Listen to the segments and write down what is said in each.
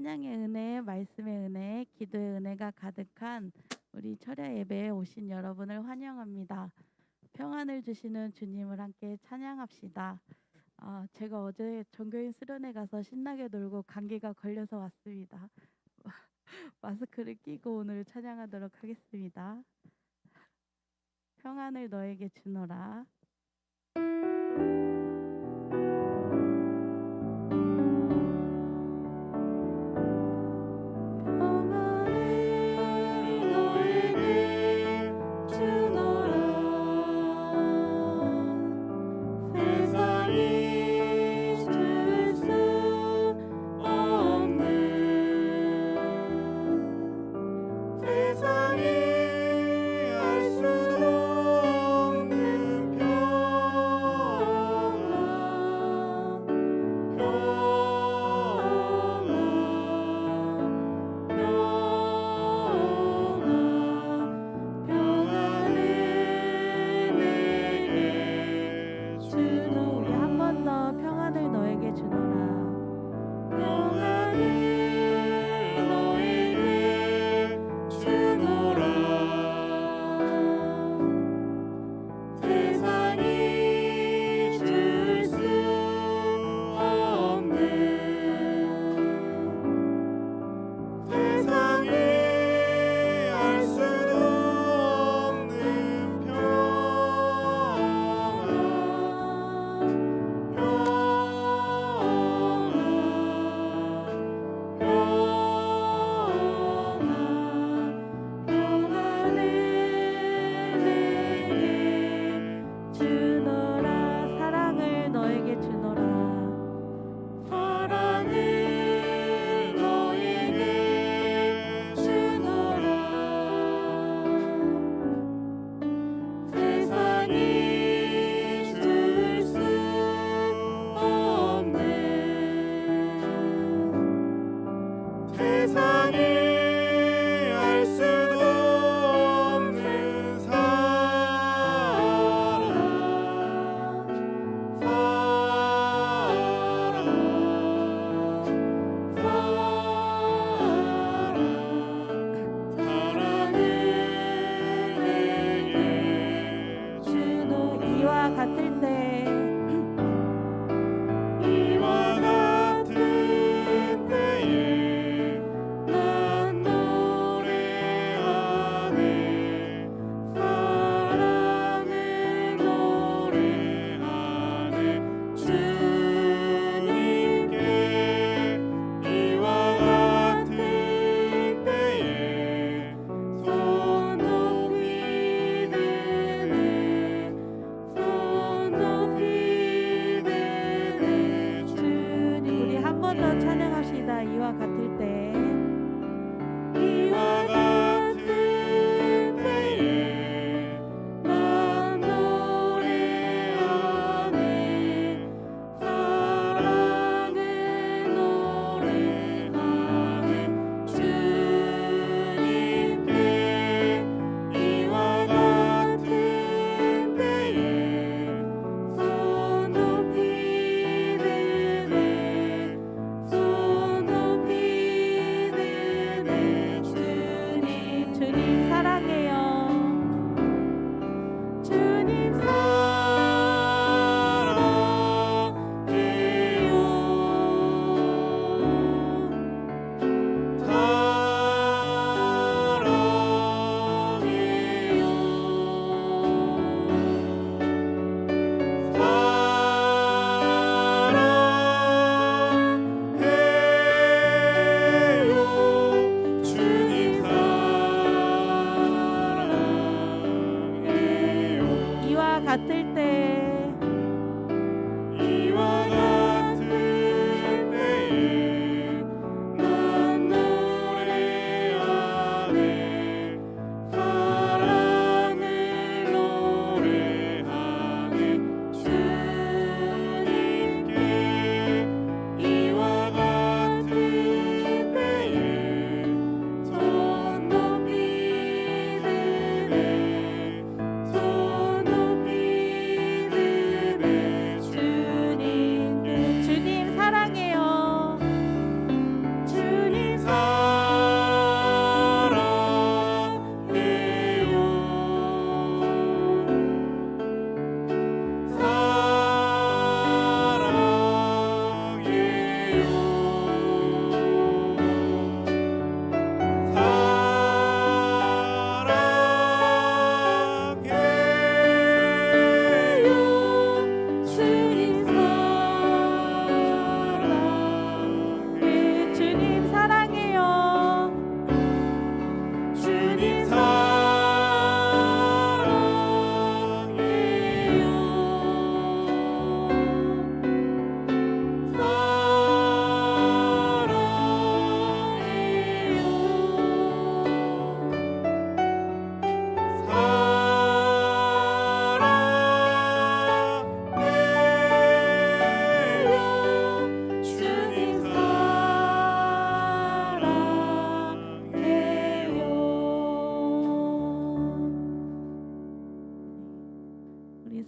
찬양의 은혜, 말씀의 은혜, 기도의 은혜가 가득한 우리 철야 예배에 오신 여러분을 환영합니다. 평안을 주시는 주님을 함께 찬양합시다. 제가 어제 종교인 수련회 가서 신나게 놀고 감기가 걸려서 왔습니다. 마스크를 끼고 오늘 찬양하도록 하겠습니다. 평안을 너에게 주노라.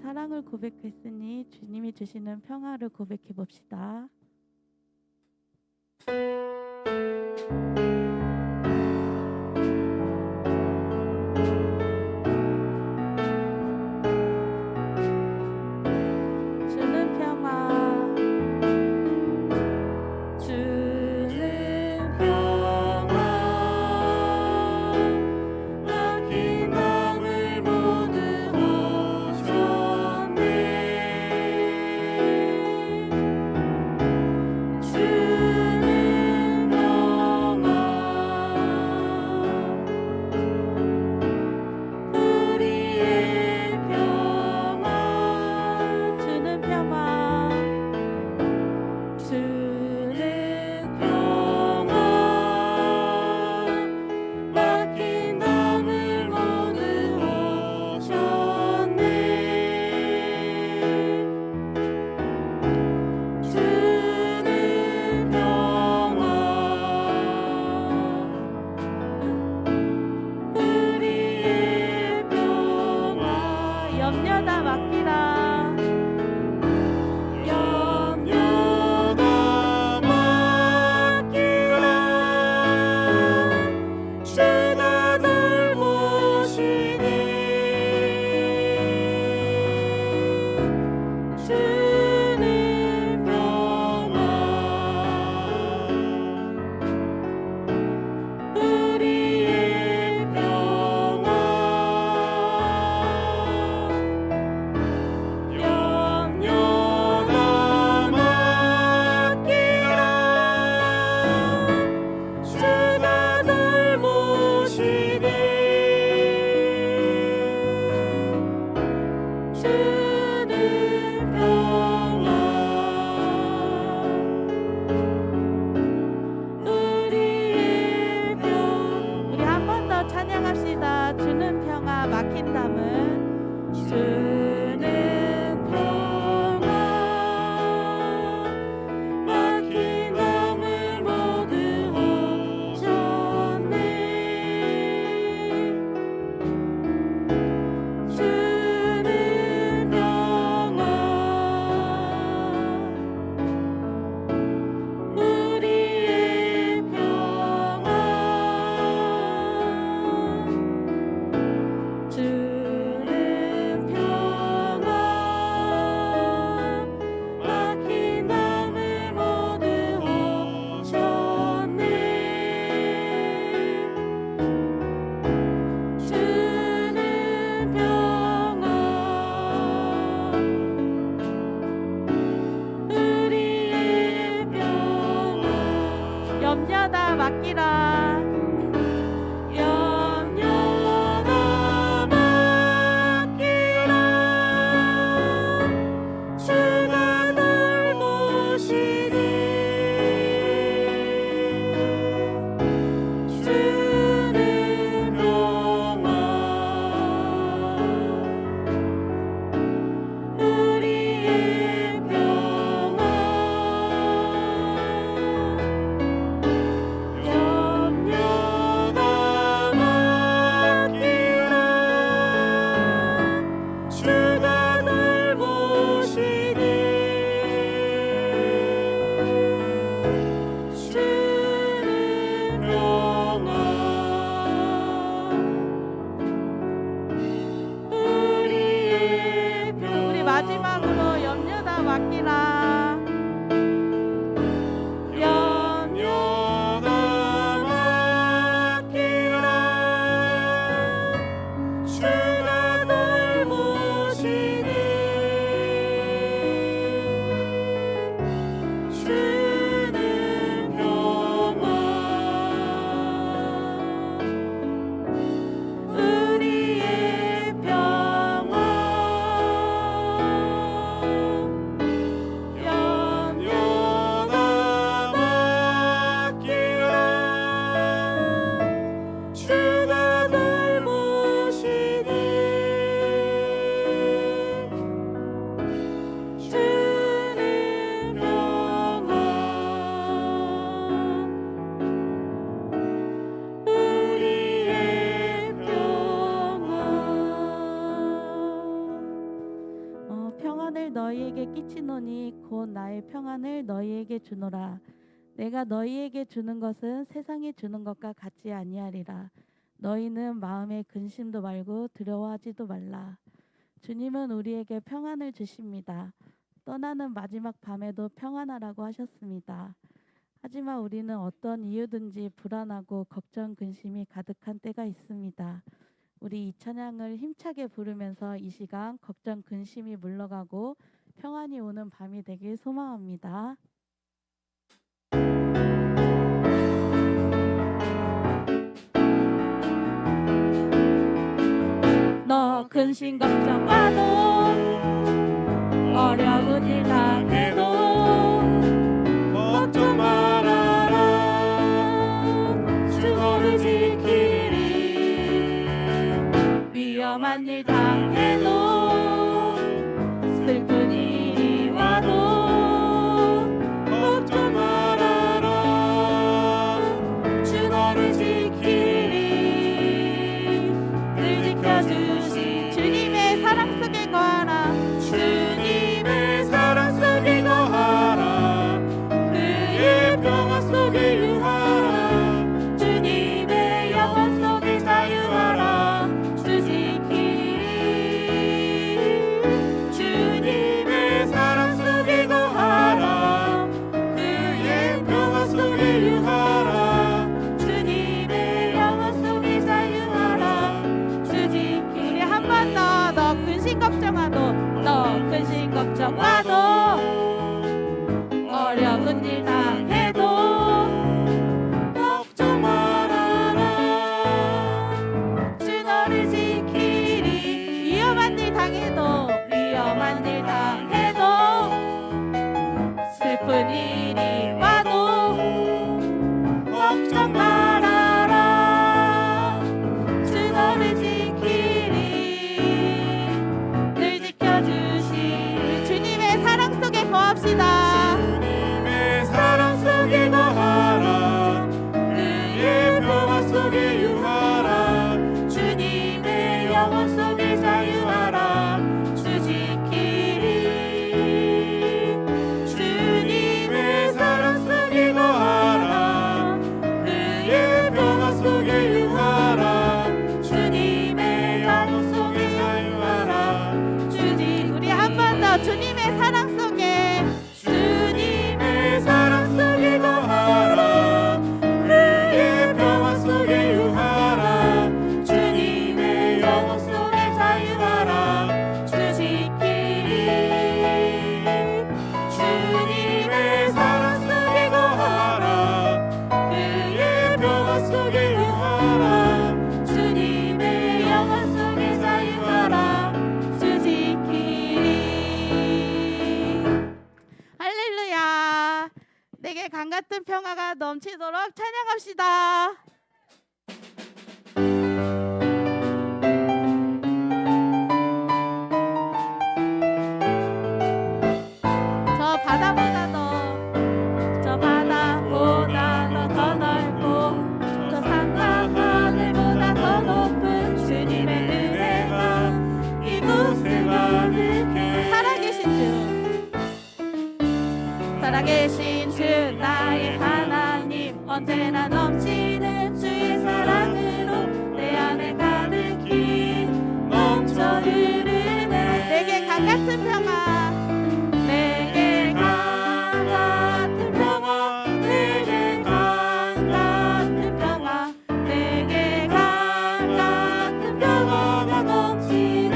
사랑을 고백했으니 주님이 주시는 평화를 고백해 봅시다. 주는 평화, 주는 평화 막힌 마음을 모두 오셨네. 주는 평화 우리의 평화 주는 평화, 주는 평화 막힌 마음을 모두 오셨네. 주는 평화 우리의 평화 염려 다 맡기라. 염려 다 맡기라. 주가 돌보시니 주는 평화 우리의 평화 염려 다 맡기라. 주가 돌보시니 주는 평화 우리의 평화 우리 한 번 더 찬양합시다. 주는 평화, 막힌 담은 주는 평화 막힌 마음을 모두 오셨네. 주는 평화 우리의 평화 주는 평화 막힌 담을 모두 오셨네. 주는 평화 우리의 평화 염려 다 맡기라. 염려 다 맡기라. 주가 돌보시니 주는 평화 우리의 평화 염려 끝이노니 곧 나의 평안을 너희에게 주노라. 내가 너희에게 주는 것은 세상이 주는 것과 같지 아니하리라. 너희는 마음에 근심도 말고 두려워하지도 말라. 주님은 우리에게 평안을 주십니다. 떠나는 마지막 밤에도 평안하라고 하셨습니다. 하지만 우리는 어떤 이유든지 불안하고 걱정, 근심이 가득한 때가 있습니다. 우리 이 찬양을 힘차게 부르면서 이 시간 걱정, 근심이 물러가고 평안이 오는 밤이 되길 소망합니다. 너 근심 걱정과도 어려운 일 당해도 걱정 말아라. 주 너를 지키리. 위험한 일 당해도 슬픈 일이 와도 걱정 말아라. 주 너를 지키리. 늘 지켜주신 주님의 사랑 속에 거하라. 주님의 사랑 속에 거하라. 그의 평화 속에 유하라. 주님의 영원 속에 자유하라. 주 지키리. 주님의 사랑 속에 거하라. 그의 평화 속에 유하라. 주님의 영원 속에 자유하라. 주 지키리. 한 번 더. 너 근심 걱정하도 근심 걱정하도 어려운 일 당해도 걱정 말아라. 주 너를 지키리. 위험한 일 당해도 슬픈 일이 와도 걱정 말아라. 주 너를 지키리. 늘 지켜주신 주님의 사랑 속에 거합시다. 주님의 사랑 속에 거하라. 그의 평화 속에 유하라. 주님의 영원 속에 자유하라. 주 지키리. 주님의 사랑 속에 거하라. 그의 평화 속에 유하라. 주님의 영원 속에 자유하라. 우리 한 번 더 주님의 사랑 속에 주님의 사랑 속에 거하라. 그의 평화 속에 유하라. 주님의 영원 속에 자유하라. 주 지키리. 주님의 사랑 속에 거하라. 그의 평화 속에 유하라. 주님의 영원 속에 자유하라. 주 지키리. 할렐루야. 내게 강 같은 평화가 넘치도록 찬양합시다. 저 바다보다 더 넓고 저 산과 하늘보다 더 높은 주님의 은혜가 이곳에 가득해. 살아계신 주 나의 하나님, 언제나 넘치는 주의 사랑으로 내 안에 가득히 넘쳐 흐르네. 내게 강 같은 평화, 내게 강 같은 평화, 내게 강 같은 평화, 내게 강 같은 평화가 넘치네.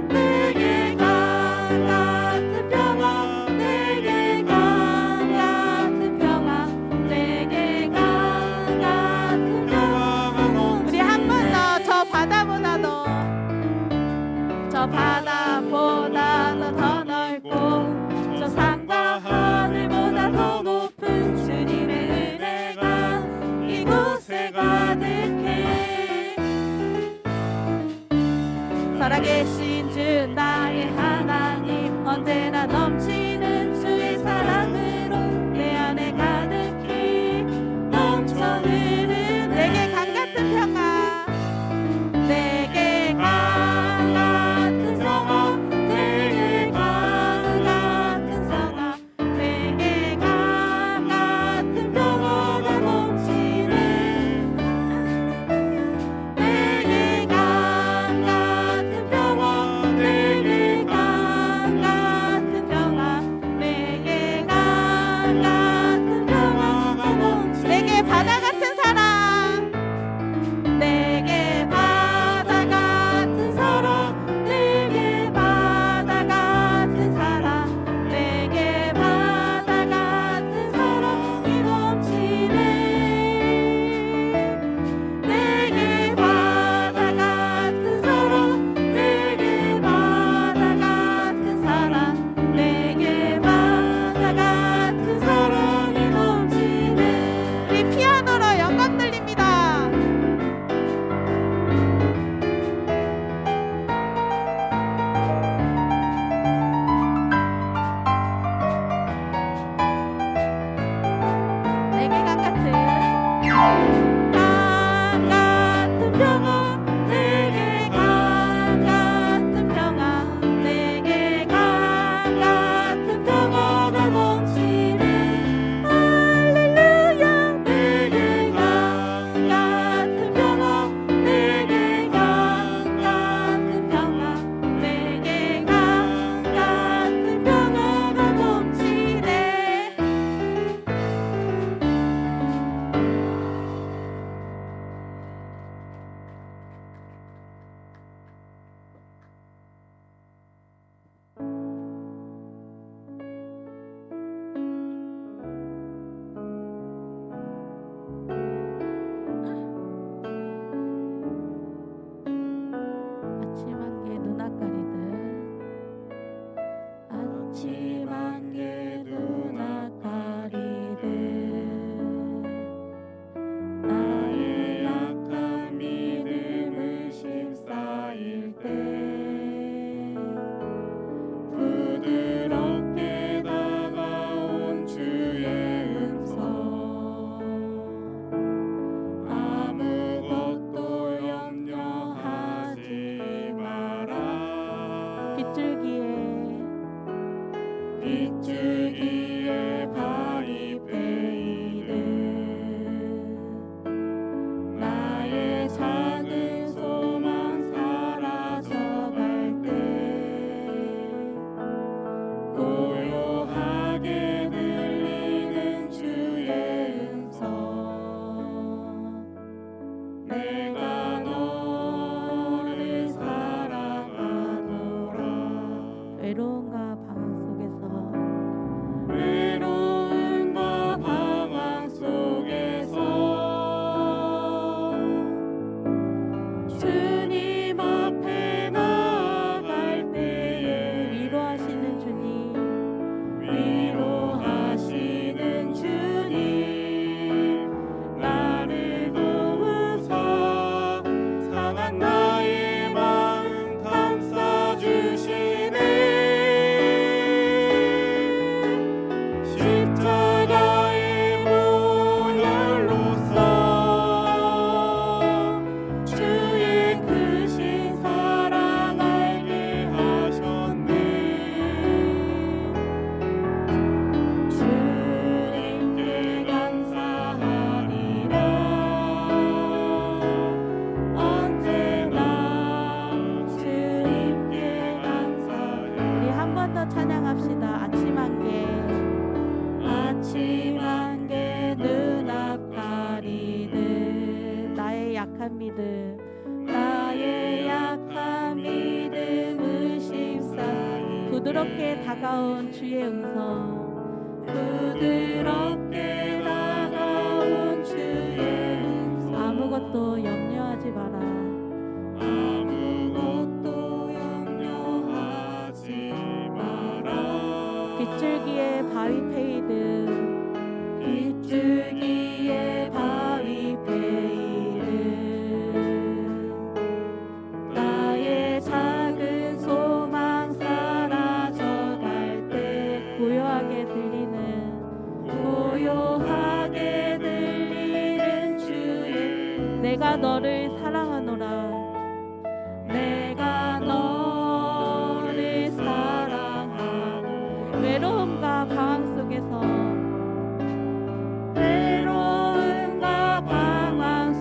내게 강 같은 평화, 내게 강 같은 평화, 내게 강 같은 평화가 넘치네. 우리 한 번 더 저 바다보다 더 넓고 저 산과 하늘보다 더 높은 주님의 은혜가 이곳에 가득해. 살아계신 주 나의 하나님, 언제나 넘치는 주의 사랑으로 내 안에 가득히 넘쳐 흐르네. 내게 강 같은 평화, 내게 강 같은 평화, 내게 강 같은 평화 내게 강 같은 평화 내게 강 같은 평화가 넘치네 할렐루야 내게 강 같은 평화 내게 강 같은 평화 내게 강 같은 평화가 넘치네. 아침 한개 눈앞 가리듯 아침 한개 눈앞 가리듯 나의 약한 믿음을 심쌓일 때 부드럽게 다가온 주의 음성 아무것도 염려하지 마라 빗줄기에 바위페이듯 나의 작은 소망 사라져갈 때 고요하게 들리는 주의 음성 내가 너를 사랑하노라. 외로움과 방황 속에서 외로움과 방황 속에서 주님 앞에 나아갈 때에 위로하시는 주님 위로하시는 주님 나를 도우사 상한 나의 마음 감싸주시네 십자가의 보혈로써 주의 크신 사랑 알게 하셨네 주님께 감사하리라 언제나 주님께 감사해. 우리 한 번 더 찬양합시다. 아침 한개 눈앞 가리듯 나의 약한 믿음 믿음을 심싸 부드럽게 다가온 주의 음성 부드럽게 다가온 주의 음성 아무것도 염려하지 마라 아무것도 염려하지 마라 빗줄기에 바위 페이듯 빗줄기에 바위 페이듯 나의 작은 소망 사라져갈 때 고요하게 들리는 주의 내가 너를 사랑하노라 내가 너를 사랑하노라 외로움과 방황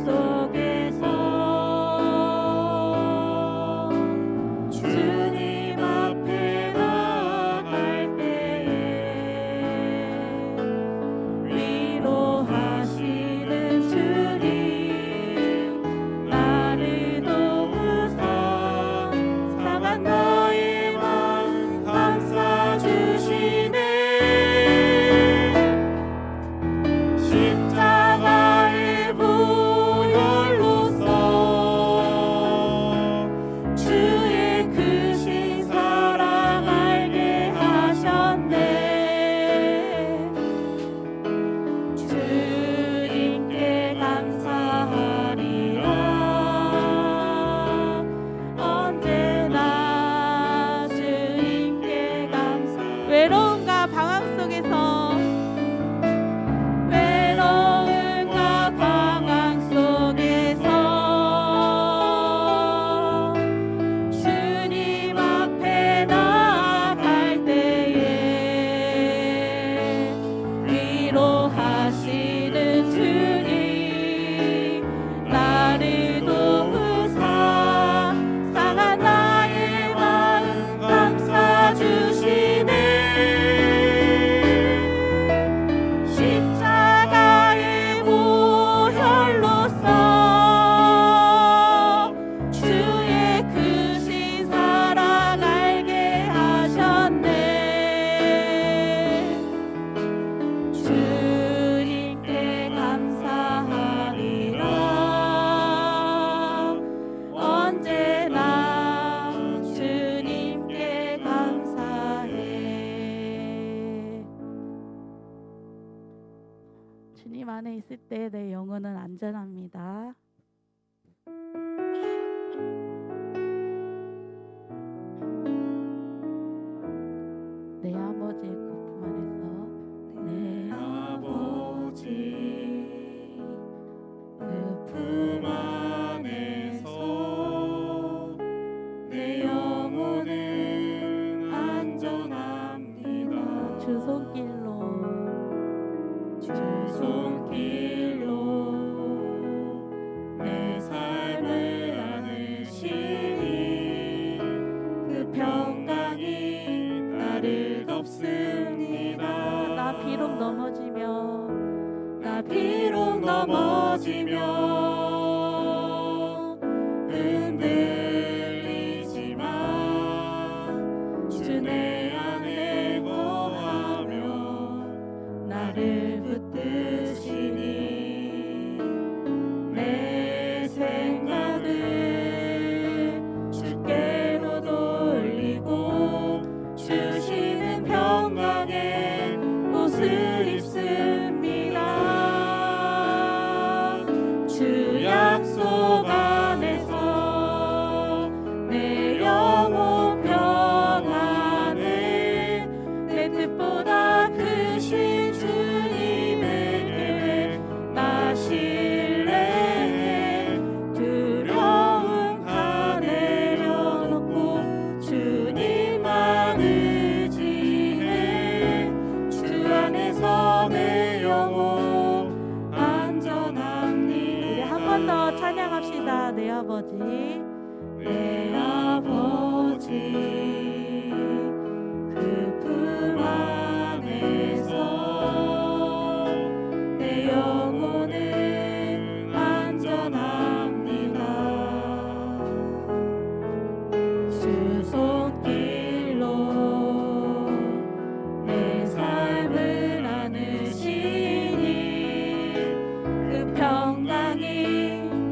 속에서 주님 앞에 나아갈 때에 위로하시는 주님 나를 도우사 상한 나의 마음 감싸주시네 십자가의 보혈로써 주의 크신 사랑 알게 하셨네 주님께 감사하리라 언제나 주님께 감사 외로움과 방황 속에서 외로움 인도하시는 주님 나를 도우사 상한 나의 마음 감싸 주시네 십자가의 보혈로써 주의 크신 사랑 알게 하셨네 주님께 감사하리라 언제나 주님께 감사해 주님 안에 있을 때 내 영혼은 안전합니다. 내 아버지의 그 품 안에서 내 아버지 그 품 안에서 내 영혼은 안전합니다. 주 손길로 주 손길로 내 삶을 안으시니 그 평강이 나를 덮습니다. 나 비록 넘어지며 흔들리지만 주 내 안에 거하며 나를 붙드시니 내 생각을 주께로 돌리고 주시는 평강의 옷을 입습니다. 주 약속 안에서 내 영혼 평안해 내 뜻보다 크신 주님의 계획 나 신뢰해 두려움 다 내려놓고 주님만 의지해 주 안에서 내 영혼 안전합니다. 우리 한 번 더 찬양합시다. 내 아버지 내 아버지 그 품 안에서 내 영혼은 안전합니다. 주 손길로 내 삶을 안으시니 그 평강이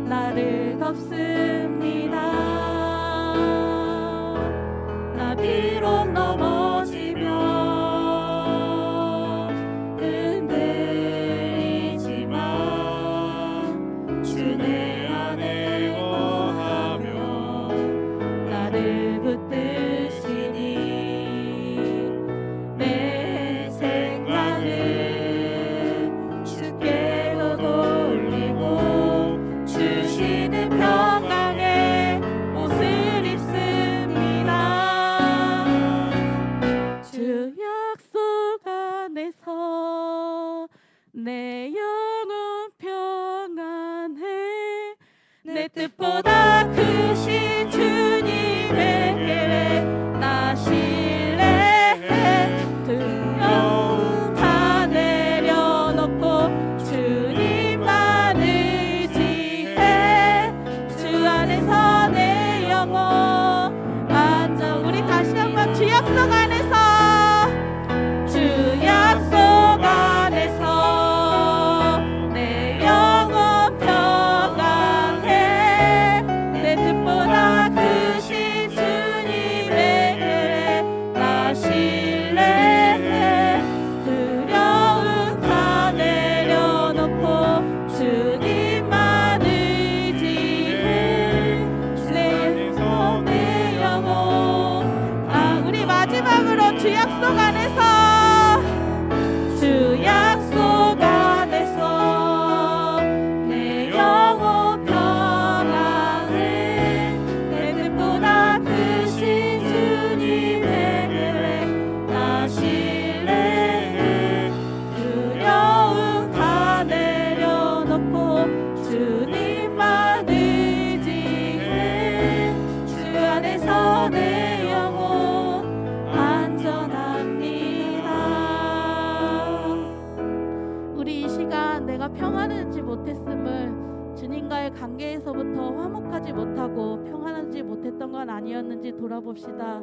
나를 덮습니다. 나 비록 넘어지며 흔들리지만 주 내 안에 거하며 나를 붙드시니 내 생각을 주께로 돌리고 주시는 평강의 옷을 입습니다. 주 약속 안에서 내 영혼 평안해 내 뜻보다 크신 주님의 계획 나 신뢰해 두려움 다 내려놓고 주님만 의지해 주 안에서 내 영혼 안전 우리 다시 한번 주 약속 안에서 주 약속 안에서 내 영혼 평안해 내 뜻보다 이 시간 내가 평안하지 못했음을 주님과의 관계에서부터 화목하지 못하고 평안하지 못했던 건 아니었는지 돌아봅시다.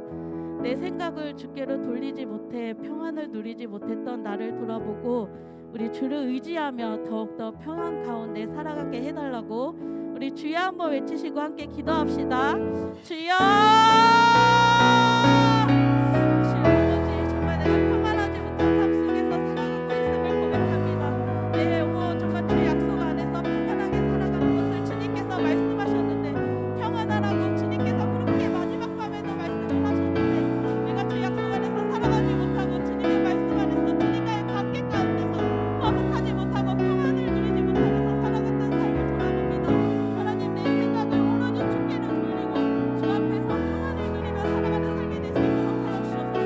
내 생각을 주께로 돌리지 못해 평안을 누리지 못했던 나를 돌아보고 우리 주를 의지하며 더욱더 평안 가운데 살아가게 해달라고 우리 주여 한번 외치시고 함께 기도합시다. 주여! 주여 아버지, 정말 내가 평안하지 못한 삶 속에서 살아가고 있음을 고백합니다. 내 영혼 정말 주 약속 안에서 평안하게 살아가는 것을 주님께서 말씀하셨는데, 평안하라고 주님께서 그렇게 마지막 밤에도 말씀을 하셨는데, 내가 주 약속 안에서 살아가지 못하고 주님의 말씀 안에서 주님과의 관계 가운데서 화목하지 못하고 평안을 누리지 못하면서 살아갔던 삶을 돌아봅니다. 하나님, 내 생각을 오로지 주께로 돌리고 주 앞에서 평안을 누리며 살아가는 삶이 될 수 있도록 하여 주옵소서.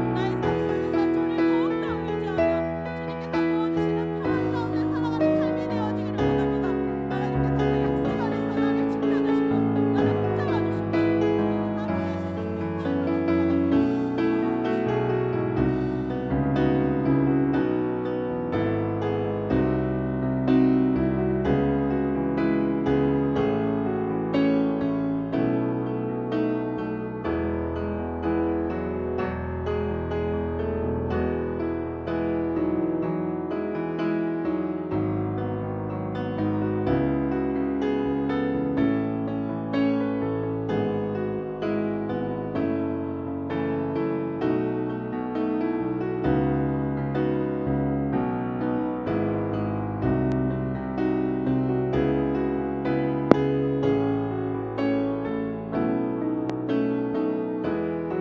나의 삶 속에서 주를 더욱더 의지하며 주님께서 부어주시는 평안 가운데 살아가는 삶이 되어지기를 원합니다. 하나님께서 그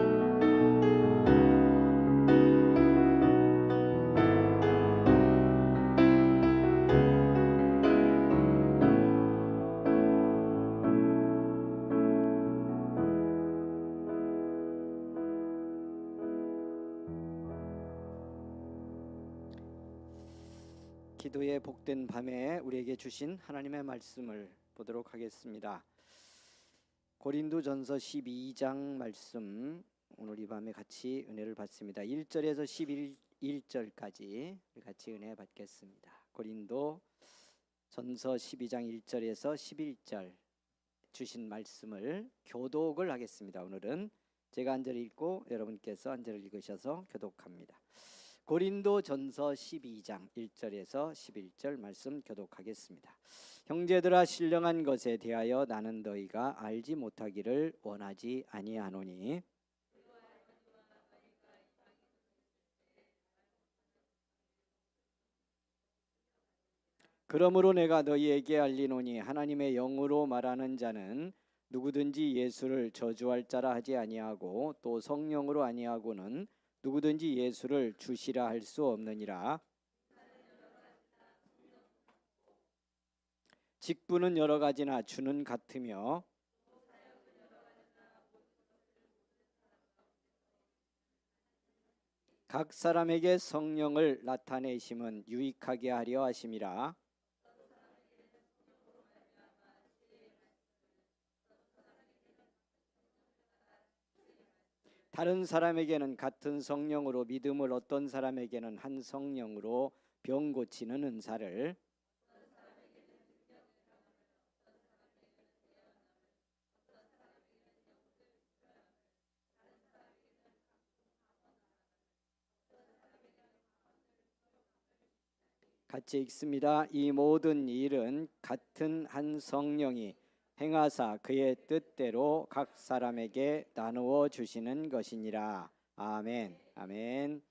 약속 안에서 나를 지켜주시고 나를 붙잡아 주시고 기도의 복된 밤에 우리에게 주신 하나님의 말씀을 보도록 하겠습니다. 고린도전서 12장 말씀, 오늘 이 밤에 같이 은혜를 받습니다. 1절에서 11절까지 같이 은혜 받겠습니다. 고린도전서 12장 1절에서 11절 주신 말씀을 교독을 하겠습니다. 오늘은 제가 한 절 읽고 여러분께서 한 절 읽으셔서 교독합니다. 고린도전서 12장 1절에서 11절 말씀 교독하겠습니다. 형제들아, 신령한 것에 대하여 나는 너희가 알지 못하기를 원하지 아니하노니 그러므로 내가 너희에게 알리노니 하나님의 영으로 말하는 자는 누구든지 예수를 저주할 자라 하지 아니하고 또 성령으로 아니하고는 누구든지 예수를 주시라 할 수 없느니라. 직분은 여러 가지나 주는 같으며 각 사람에게 성령을 나타내심은 유익하게 하려 하심이라. 다른 사람에게는 같은 성령으로 믿음을, 어떤 사람에게는 한 성령으로 병 고치는 은사를, 같이 읽습니다. 이 모든 일은 같은 한 성령이 행하사 그의 뜻대로 각 사람에게 나누어 주시는 것이니라. 아멘. 아멘.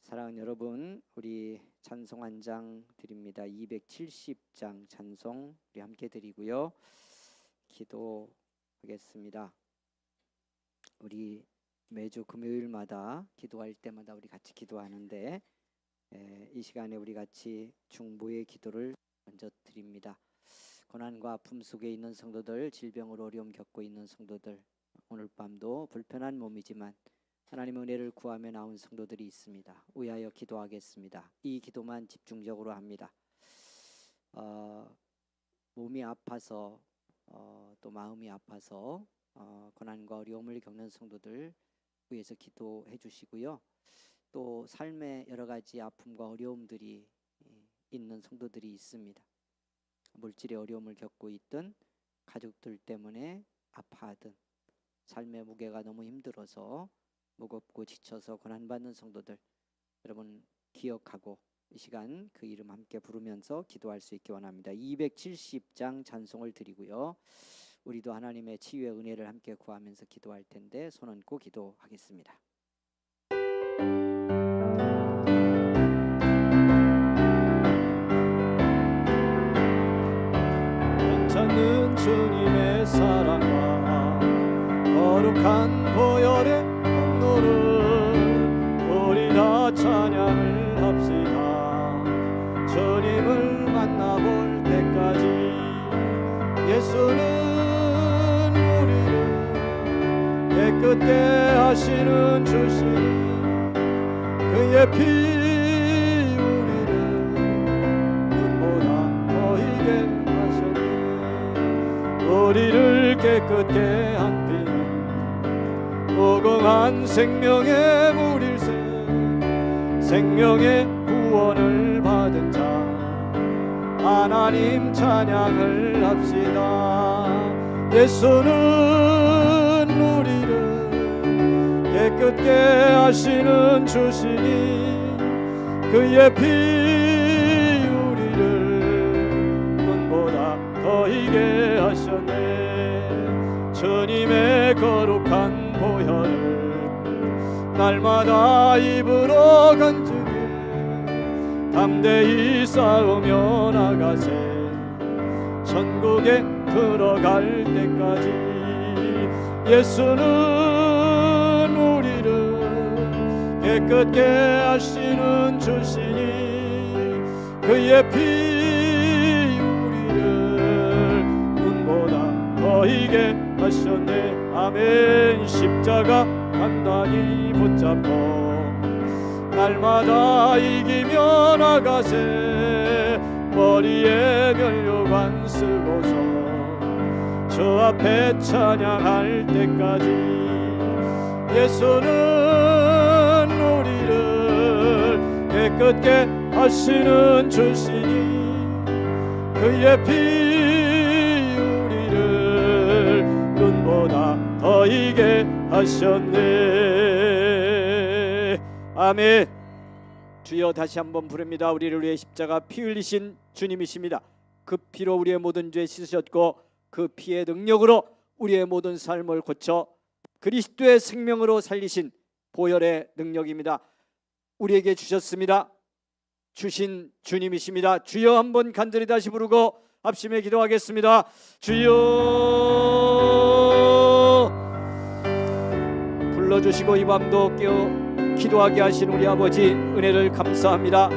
사랑하는 여러분, 우리 찬송 한 장 드립니다. 270장 찬송 우리 함께 드리고요. 기도하겠습니다. 우리 매주 금요일마다 기도할 때마다 우리 같이 기도하는데 이 시간에 우리 같이 중보의 기도를 먼저 드립니다. 고난과 아픔 속에 있는 성도들, 질병으로 어려움 겪고 있는 성도들, 오늘 밤도 불편한 몸이지만 하나님의 은혜를 구하며 나온 성도들이 있습니다. 위하여 기도하겠습니다. 이 기도만 집중적으로 합니다. 몸이 아파서 또 마음이 아파서 고난과 어려움을 겪는 성도들 위해서 기도해 주시고요. 또 삶의 여러 가지 아픔과 어려움들이 있는 성도들이 있습니다. 물질의 어려움을 겪고 있든 가족들 때문에 아파하든 삶의 무게가 너무 힘들어서 무겁고 지쳐서 고난받는 성도들, 여러분 기억하고 이 시간 그 이름 함께 부르면서 기도할 수 있기 원합니다. 270장 찬송을 드리고요. 우리도 하나님의 치유의 은혜를 함께 구하면서 기도할 텐데 손 얹고 기도하겠습니다. 괜찮은 주님의 사랑과 거룩한 보혈의 분노를 우리 다 찬양을 합시다. 주님을 만나볼 때까지 예수는 우리를 깨끗게 하시는 주시니 그의 피 우리를 깨끗게 한 피는 무궁한 생명의 물일세. 생명의 구원을 받은 자 하나님 찬양을 합시다. 예수는 우리를 깨끗게 하시는 주시니 그의 피 우리를 눈보다 더 희게 하셨네. 주님의 거룩한 보혈을 날마다 입으로 간증해 담대히 싸우며 나가세. 천국에 들어갈 때까지 예수는 우리를 깨끗게 하시는 주시니 그의 피 우리를 눈보다 더 희게 하셨네. 아멘. 십자가 단단히 붙잡고 날마다 이기며 나가세. 머리에 면류관 쓰고서 저 앞에 찬양할 때까지 예수는 우리를 깨끗게 하시는 주시니 그의 피 우리를 눈보다 더 희게 하셨네. 아멘. 주여 다시 한번 부릅니다. 우리를 위해 십자가 피 흘리신 주님이십니다. 그 피로 우리의 모든 죄 씻으셨고 그 피의 능력으로 우리의 모든 삶을 고쳐 그리스도의 생명으로 살리신 보혈의 능력입니다. 우리에게 주셨습니다. 주신 주님이십니다. 주여 한번 간절히 다시 부르고 합심해 기도하겠습니다. 주여 불러주시고 이 밤도 깨어 기도하게 하신 우리 아버지 은혜를 감사합니다.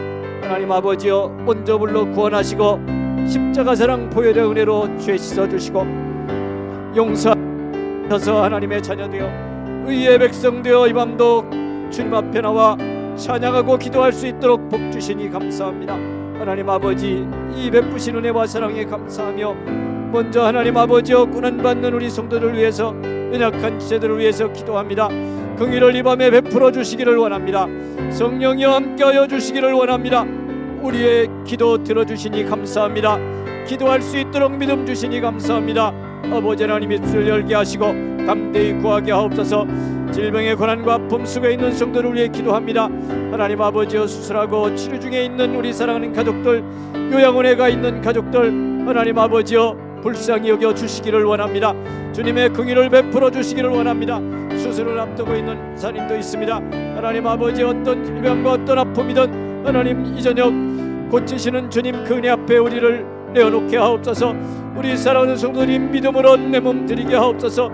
하나님 아버지여 먼저 불러 구원하시고 십자가 사랑 보혈의 은혜로 죄 씻어주시고 용서하셔서 하나님의 자녀 되어 의의 백성 되어 이 밤도 주님 앞에 나와 찬양하고 기도할 수 있도록 복 주시니 감사합니다. 하나님 아버지 이 베푸신 은혜와 사랑에 감사하며 먼저 하나님 아버지여 고난받는 우리 성도를 위해서 연약한 지체들을 위해서 기도합니다. 긍휼을 이 밤에 베풀어 주시기를 원합니다. 성령이여 함께하여 주시기를 원합니다. 우리의 기도 들어주시니 감사합니다. 기도할 수 있도록 믿음 주시니 감사합니다. 아버지 하나님 입술을 열게 하시고 담대히 구하게 하옵소서. 질병의 고난과 아픔 속에 있는 성도를 위해 기도합니다. 하나님 아버지여 수술하고 치료 중에 있는 우리 사랑하는 가족들, 요양원에 가 있는 가족들 하나님 아버지여 불쌍히 여겨 주시기를 원합니다. 주님의 긍휼을 베풀어 주시기를 원합니다. 수술을 앞두고 있는 사님도 있습니다. 하나님 아버지 어떤 질병과 어떤 아픔이든 하나님 이 저녁 고치시는 주님 그 은혜 앞에 우리를 내어놓게 하옵소서. 우리 사랑하는 성도들이 믿음으로 내 몸 드리게 하옵소서.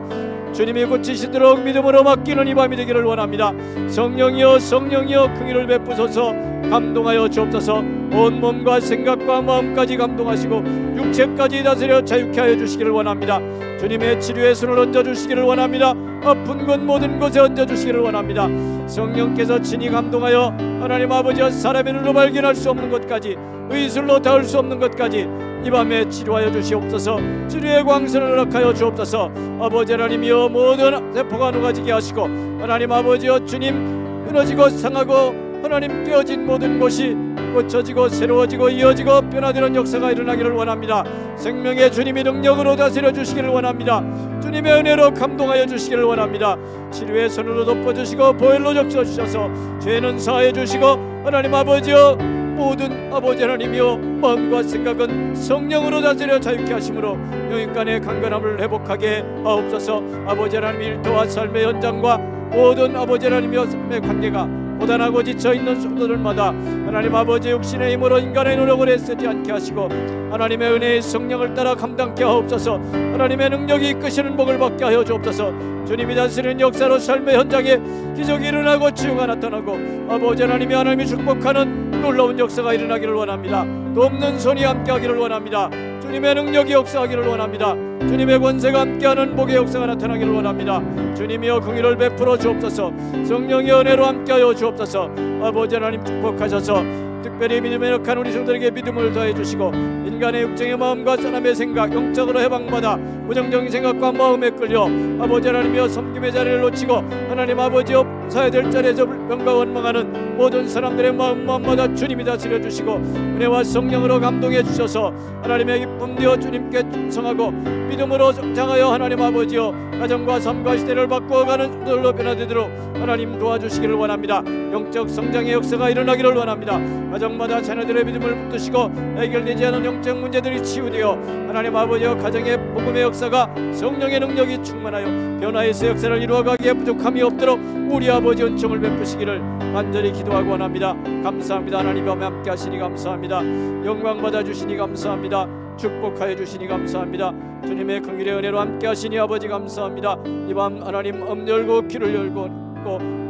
주님이 고치시도록 믿음으로 맡기는 이 밤이 되기를 원합니다. 성령이여 성령이여 긍휼을 베푸소서. 감동하여 주옵소서. 온 몸과 생각과 마음까지 감동하시고 육체까지 다스려 자유케 하여 주시기를 원합니다. 주님의 치료의 손을 얹어주시기를 원합니다. 아픈 곳 모든 곳에 얹어주시기를 원합니다. 성령께서 친히 감동하여 하나님 아버지와 사람의 눈으로 발견할 수 없는 것까지, 의술로 닿을 수 없는 것까지 이 밤에 치료하여 주시옵소서. 치료의 광선을 허락하여 주옵소서. 아버지 하나님이여, 모든 세포가 녹아지게 하시고 하나님 아버지여, 주님 끊어지고 상하고 하나님 깨어진 모든 곳이 고쳐지고 새로워지고 이어지고 변화되는 역사가 일어나기를 원합니다. 생명의 주님이 능력으로 다스려 주시기를 원합니다. 주님의 은혜로 감동하여 주시기를 원합니다. 치료의 손으로 덮어주시고 보혈로 적셔주셔서 죄는 사해 주시고 하나님 아버지여, 모든 아버지 하나님이여, 마음과 생각은 성령으로 다스려 자유케 하심으로 영육간의 강건함을 회복하게 하옵소서. 아버지 하나님, 일터와 삶의 현장과 모든 아버지 하나님이여 삶의 관계가 고단하고 지쳐있는 성도들마다 하나님 아버지 육신의 힘으로 인간의 노력을 애쓰지 않게 하시고 하나님의 은혜의 성령을 따라 감당케 하옵소서. 하나님의 능력이 이끄시는 복을 받게 하여 주옵소서. 주님이 다스리는 역사로 삶의 현장에 기적이 일어나고 치유가 나타나고 아버지 하나님이 축복하는 놀라운 역사가 일어나기를 원합니다. 돕는 손이 함께하기를 원합니다. 주님의 능력이 역사하기를 원합니다. 주님의 권세가 함께하는 복의 역사가 나타나기를 원합니다. 주님이여, 긍휼을 베풀어 주옵소서. 성령의 은혜로 함께하여 주옵소서. 아버지 하나님 축복하셔서 특별히 믿음에 역한 우리 성도에게 믿음을 더해 주시고 인간의 육정의 마음과 사람의 생각 영적으로 해방받아 부정적인 생각과 마음에 끌려 아버지 하나님이여 섬김의 자리를 놓치고 하나님 아버지여 사야 될 자리에서 불평과 원망하는 모든 사람들의 마음마다 주님이 다스려 주시고 은혜와 성령으로 감동해 주셔서 하나님의 기쁨 되어 주님께 충성하고 믿음으로 성장하여 하나님 아버지여 가정과 삶과 시대를 바꾸어가는 성도들로 변화되도록 하나님 도와주시기를 원합니다. 영적 성장의 역사가 일어나기를 원합니다. 가정마다 자녀들의 믿음을 붙드시고 해결되지 않은 영적 문제들이 치유되어 하나님 아버지여 가정의 복음의 역사가 성령의 능력이 충만하여 변화에서 역사를 이루어가기에 부족함이 없도록 우리 아버지 은총을 베푸시기를 간절히 기도하고 원합니다. 감사합니다. 하나님 밤에 함께 하시니 감사합니다. 영광 받아주시니 감사합니다. 축복하여 주시니 감사합니다. 주님의 긍휼의 은혜로 함께 하시니 아버지 감사합니다. 이 밤 하나님 열고 귀를 열고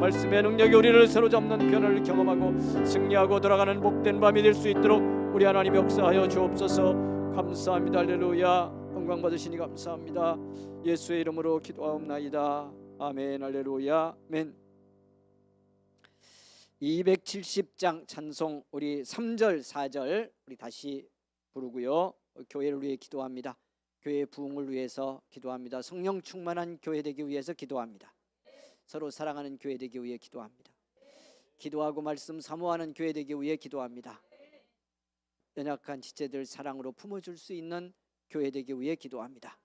말씀의 능력이 우리를 사로잡는 변화를 경험하고 승리하고 돌아가는 복된 밤이 될 수 있도록 우리 하나님 역사하여 주옵소서. 감사합니다. 할렐루야. 영광 받으시니 감사합니다. 예수의 이름으로 기도하옵나이다. 아멘. 할렐루야. 아멘. 270장 찬송 우리 3절 4절 우리 다시 부르고요. 교회를 위해 기도합니다. 교회의 부흥을 위해서 기도합니다. 성령 충만한 교회 되기 위해서 기도합니다. 서로 사랑하는 교회 되기 위해 기도합니다. 기도하고 말씀 사모하는 교회 되기 위해 기도합니다. 연약한 지체들 사랑으로 품어줄 수 있는 교회 되기 위해 기도합니다.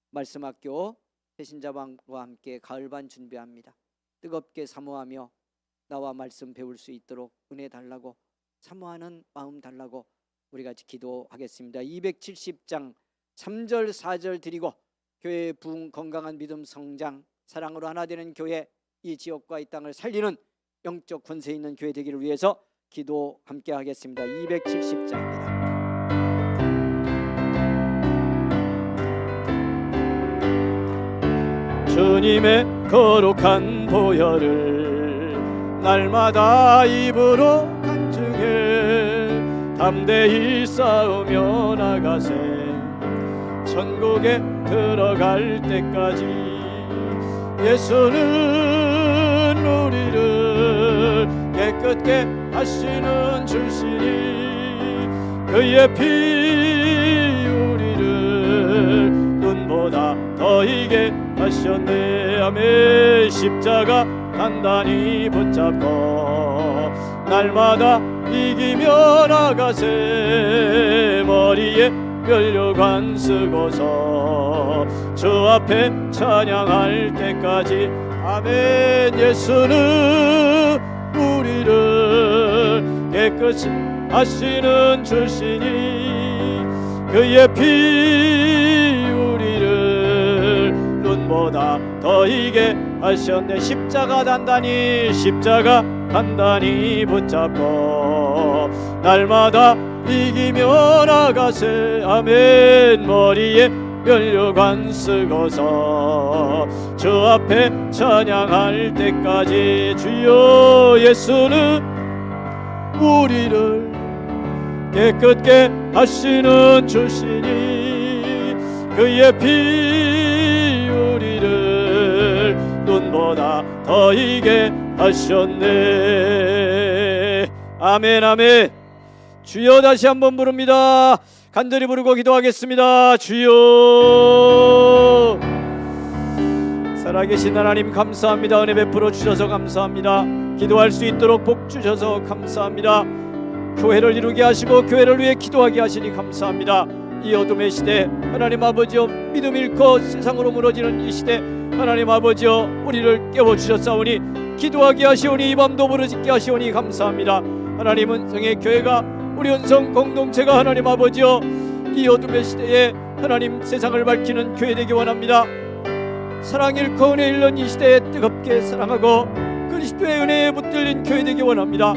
말씀학교 배신자반과 함께 가을반 준비합니다. 뜨겁게 사모하며 나와 말씀 배울 수 있도록 은혜 달라고 사모하는 마음 달라고 우리 같이 기도하겠습니다. 270장 3절 4절 드리고 교회의 부흥, 건강한 믿음, 성장, 사랑으로 하나 되는 교회, 이 지역과 이 땅을 살리는 영적 권세 있는 교회 되기를 위해서 기도 함께 하겠습니다. 270장입니다. 주님의 거룩한 보혈을 날마다 입으로 간증해 담대히 싸우며 나가세 천국에 들어갈 때까지 예수는 우리를 깨끗게 하시는 줄시니 그의 피 우리를 눈보다 더 이게 하셨네. 아멘. 십자가 단단히 붙잡고 날마다 이기며 나가세 머리에 면류관 쓰고서 주 앞에 찬양할 때까지 아멘. 예수는 우리를 깨끗이 하시는 주시니 그의 피 우리를 눈보다 더 이게 하셨네. 십자가 단단히 붙잡고 날마다 이기며 나가세 아멘. 머리에 면류관 쓰고서 주 앞에 찬양할 때까지 주여 예수는 우리를 깨끗게 하시는 주시니 그의 피 우리를 눈보다 더 이게 하셨네. 아멘 아멘. 주여, 다시 한번 부릅니다. 간절히 부르고 기도하겠습니다. 주여. 살아계신 하나님 감사합니다. 은혜 베풀어 주셔서 감사합니다. 기도할 수 있도록 복 주셔서 감사합니다. 교회를 이루게 하시고 교회를 위해 기도하게 하시니 감사합니다. 이 어둠의 시대 하나님 아버지여, 믿음 잃고 세상으로 무너지는 이 시대 하나님 아버지여, 우리를 깨워주셨사오니 기도하게 하시오니 이 밤도 부르짖게 하시오니 감사합니다. 하나님 은성의 교회가, 우리 은성 공동체가 하나님 아버지여, 이 어둠의 시대에 하나님 세상을 밝히는 교회 되기 원합니다. 사랑 잃고 은혜 잃는 이 시대에 뜨겁게 사랑하고 그리스도의 은혜에 붙들린 교회 되기 원합니다.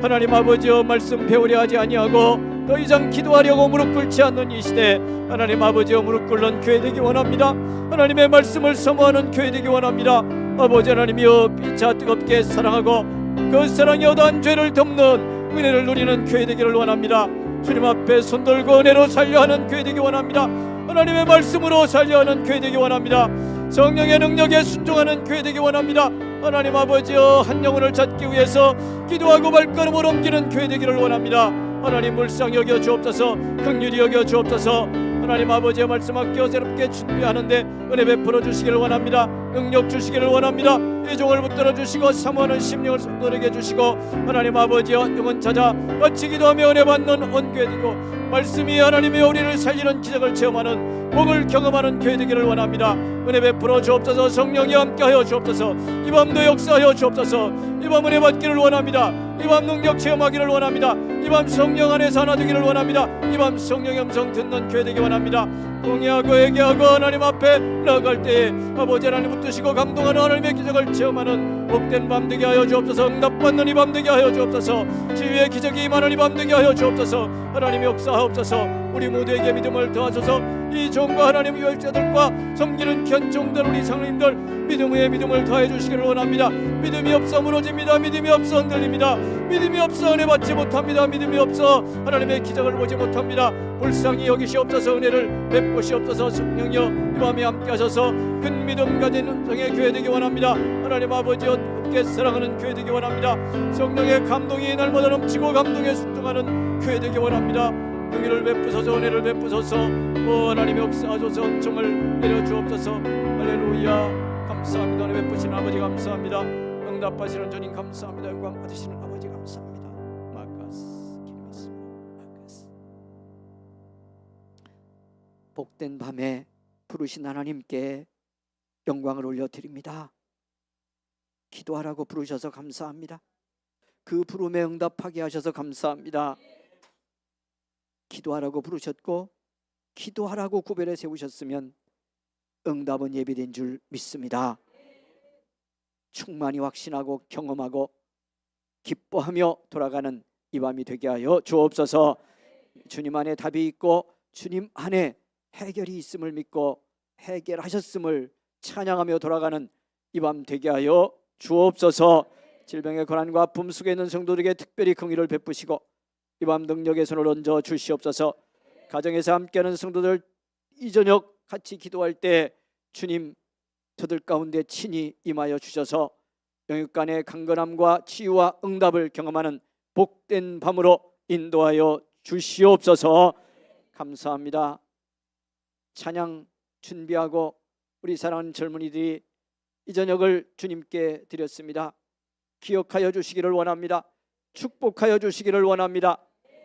하나님 아버지여, 말씀 배우려 하지 아니하고 더 이상 기도하려고 무릎 꿇지 않는 이 시대 하나님 아버지여, 무릎 꿇는 교회 되기 원합니다. 하나님의 말씀을 사모하는 교회 되기 원합니다. 아버지 하나님이여, 피차 뜨겁게 사랑하고 그 사랑이 어떠한 죄를 덮는 은혜를 누리는 교회 되기를 원합니다. 주님 앞에 손들고 은혜로 살려하는 교회 되기 원합니다. 하나님의 말씀으로 살려하는 교회 되기 원합니다. 성령의 능력에 순종하는 교회 되기 원합니다. 하나님 아버지여, 한 영혼을 찾기 위해서 기도하고 발걸음을 옮기는 교회 되기를 원합니다. 하나님 불쌍히 여겨 주옵소서, 긍휼히 여겨 주옵소서. 하나님 아버지의 말씀 아껴 새롭게 준비하는데 은혜 베풀어 주시기를 원합니다. 능력 주시기를 원합니다. 이 종을 붙들어 주시고 사모하는 심령을 성도에게 주시고 하나님 아버지여, 영혼 찾아 같이 기도하며 은혜 받는 온교회 되고 말씀이 하나님의 우리를 살리는 기적을 체험하는 복을 경험하는 교회 되기를 원합니다. 은혜 베풀어 주옵소서. 성령이 함께하여 주옵소서. 이 밤도 역사하여 주옵소서. 이 밤 은혜 받기를 원합니다. 이 밤 능력 체험하기를 원합니다. 이 밤 성령 안에서 하나 되기를 원합니다. 이 밤 성령의 음성 듣는 교회 되기 원합니다. 공의하고 회개하고 하나님 앞에 나아갈 때에 아버지 하나님 붙드시고 감동하는 하나님의 기적을 체험하는 복된 밤 되게 하여 주옵소서. 응답받는 이 밤 되게 하여 주옵소서. 지위의 기적이 임하는 이 밤 되게 하여 주옵소서. 하나님 역사하옵소서. 우리 모두에게 믿음을 더하소서. 이 종과 하나님 유월자들과 섬기는 귀한 종들, 우리 장로님들 믿음 위에 믿음을 더해 주시기를 원합니다. 믿음이 없어 무너집니다. 믿음이 없어 흔들립니다. 믿음이 없어 은혜 받지 못합니다. 믿음이 없어 하나님의 기적을 보지 못합니다. 불쌍히 여기시옵소서. 은혜를 베푸시옵소서. 성령여, 이 밤에 함께 하셔서 큰 믿음 가진 은성의 교회 되기 원합니다. 하나님 아버지여, 함께 사랑하는 교회 되기 원합니다. 성령의 감동이 날마다 넘치고 감동에 순종하는 교회 되기 원합니다. 긍휼을 베푸소서. 은혜를 베푸소서. 하나님의 역사하소서. 은총을 내려주옵소서. 할렐루야. 감사합니다. 은혜 베푸시는 아버지 감사합니다. 응답하시는 주님 감사합니다. 영광 받으시는 아버지 감사합니다. 마카스 기름했습니다. 마카스. 복된 밤에 부르신 하나님께 영광을 올려드립니다. 기도하라고 부르셔서 감사합니다. 그 부름에 응답하게 하셔서 감사합니다. 기도하라고 부르셨고 기도하라고 구별해 세우셨으면 응답은 예비된 줄 믿습니다. 충만히 확신하고 경험하고 기뻐하며 돌아가는 이 밤이 되게 하여 주옵소서. 주님 안에 답이 있고 주님 안에 해결이 있음을 믿고 해결하셨음을 찬양하며 돌아가는 이 밤 되게 하여 주옵소서. 질병의 고난과 아픔 속에 있는 성도들에게 특별히 긍휼을 베푸시고 이 밤 능력의 손을 얹어 주시옵소서. 가정에서 함께하는 성도들 이 저녁 같이 기도할 때 주님 저들 가운데 친히 임하여 주셔서 영육간의 강건함과 치유와 응답을 경험하는 복된 밤으로 인도하여 주시옵소서. 감사합니다. 찬양 준비하고 우리 사랑하는 젊은이들이 이 저녁을 주님께 드렸습니다. 기억하여 주시기를 원합니다. 축복하여 주시기를 원합니다.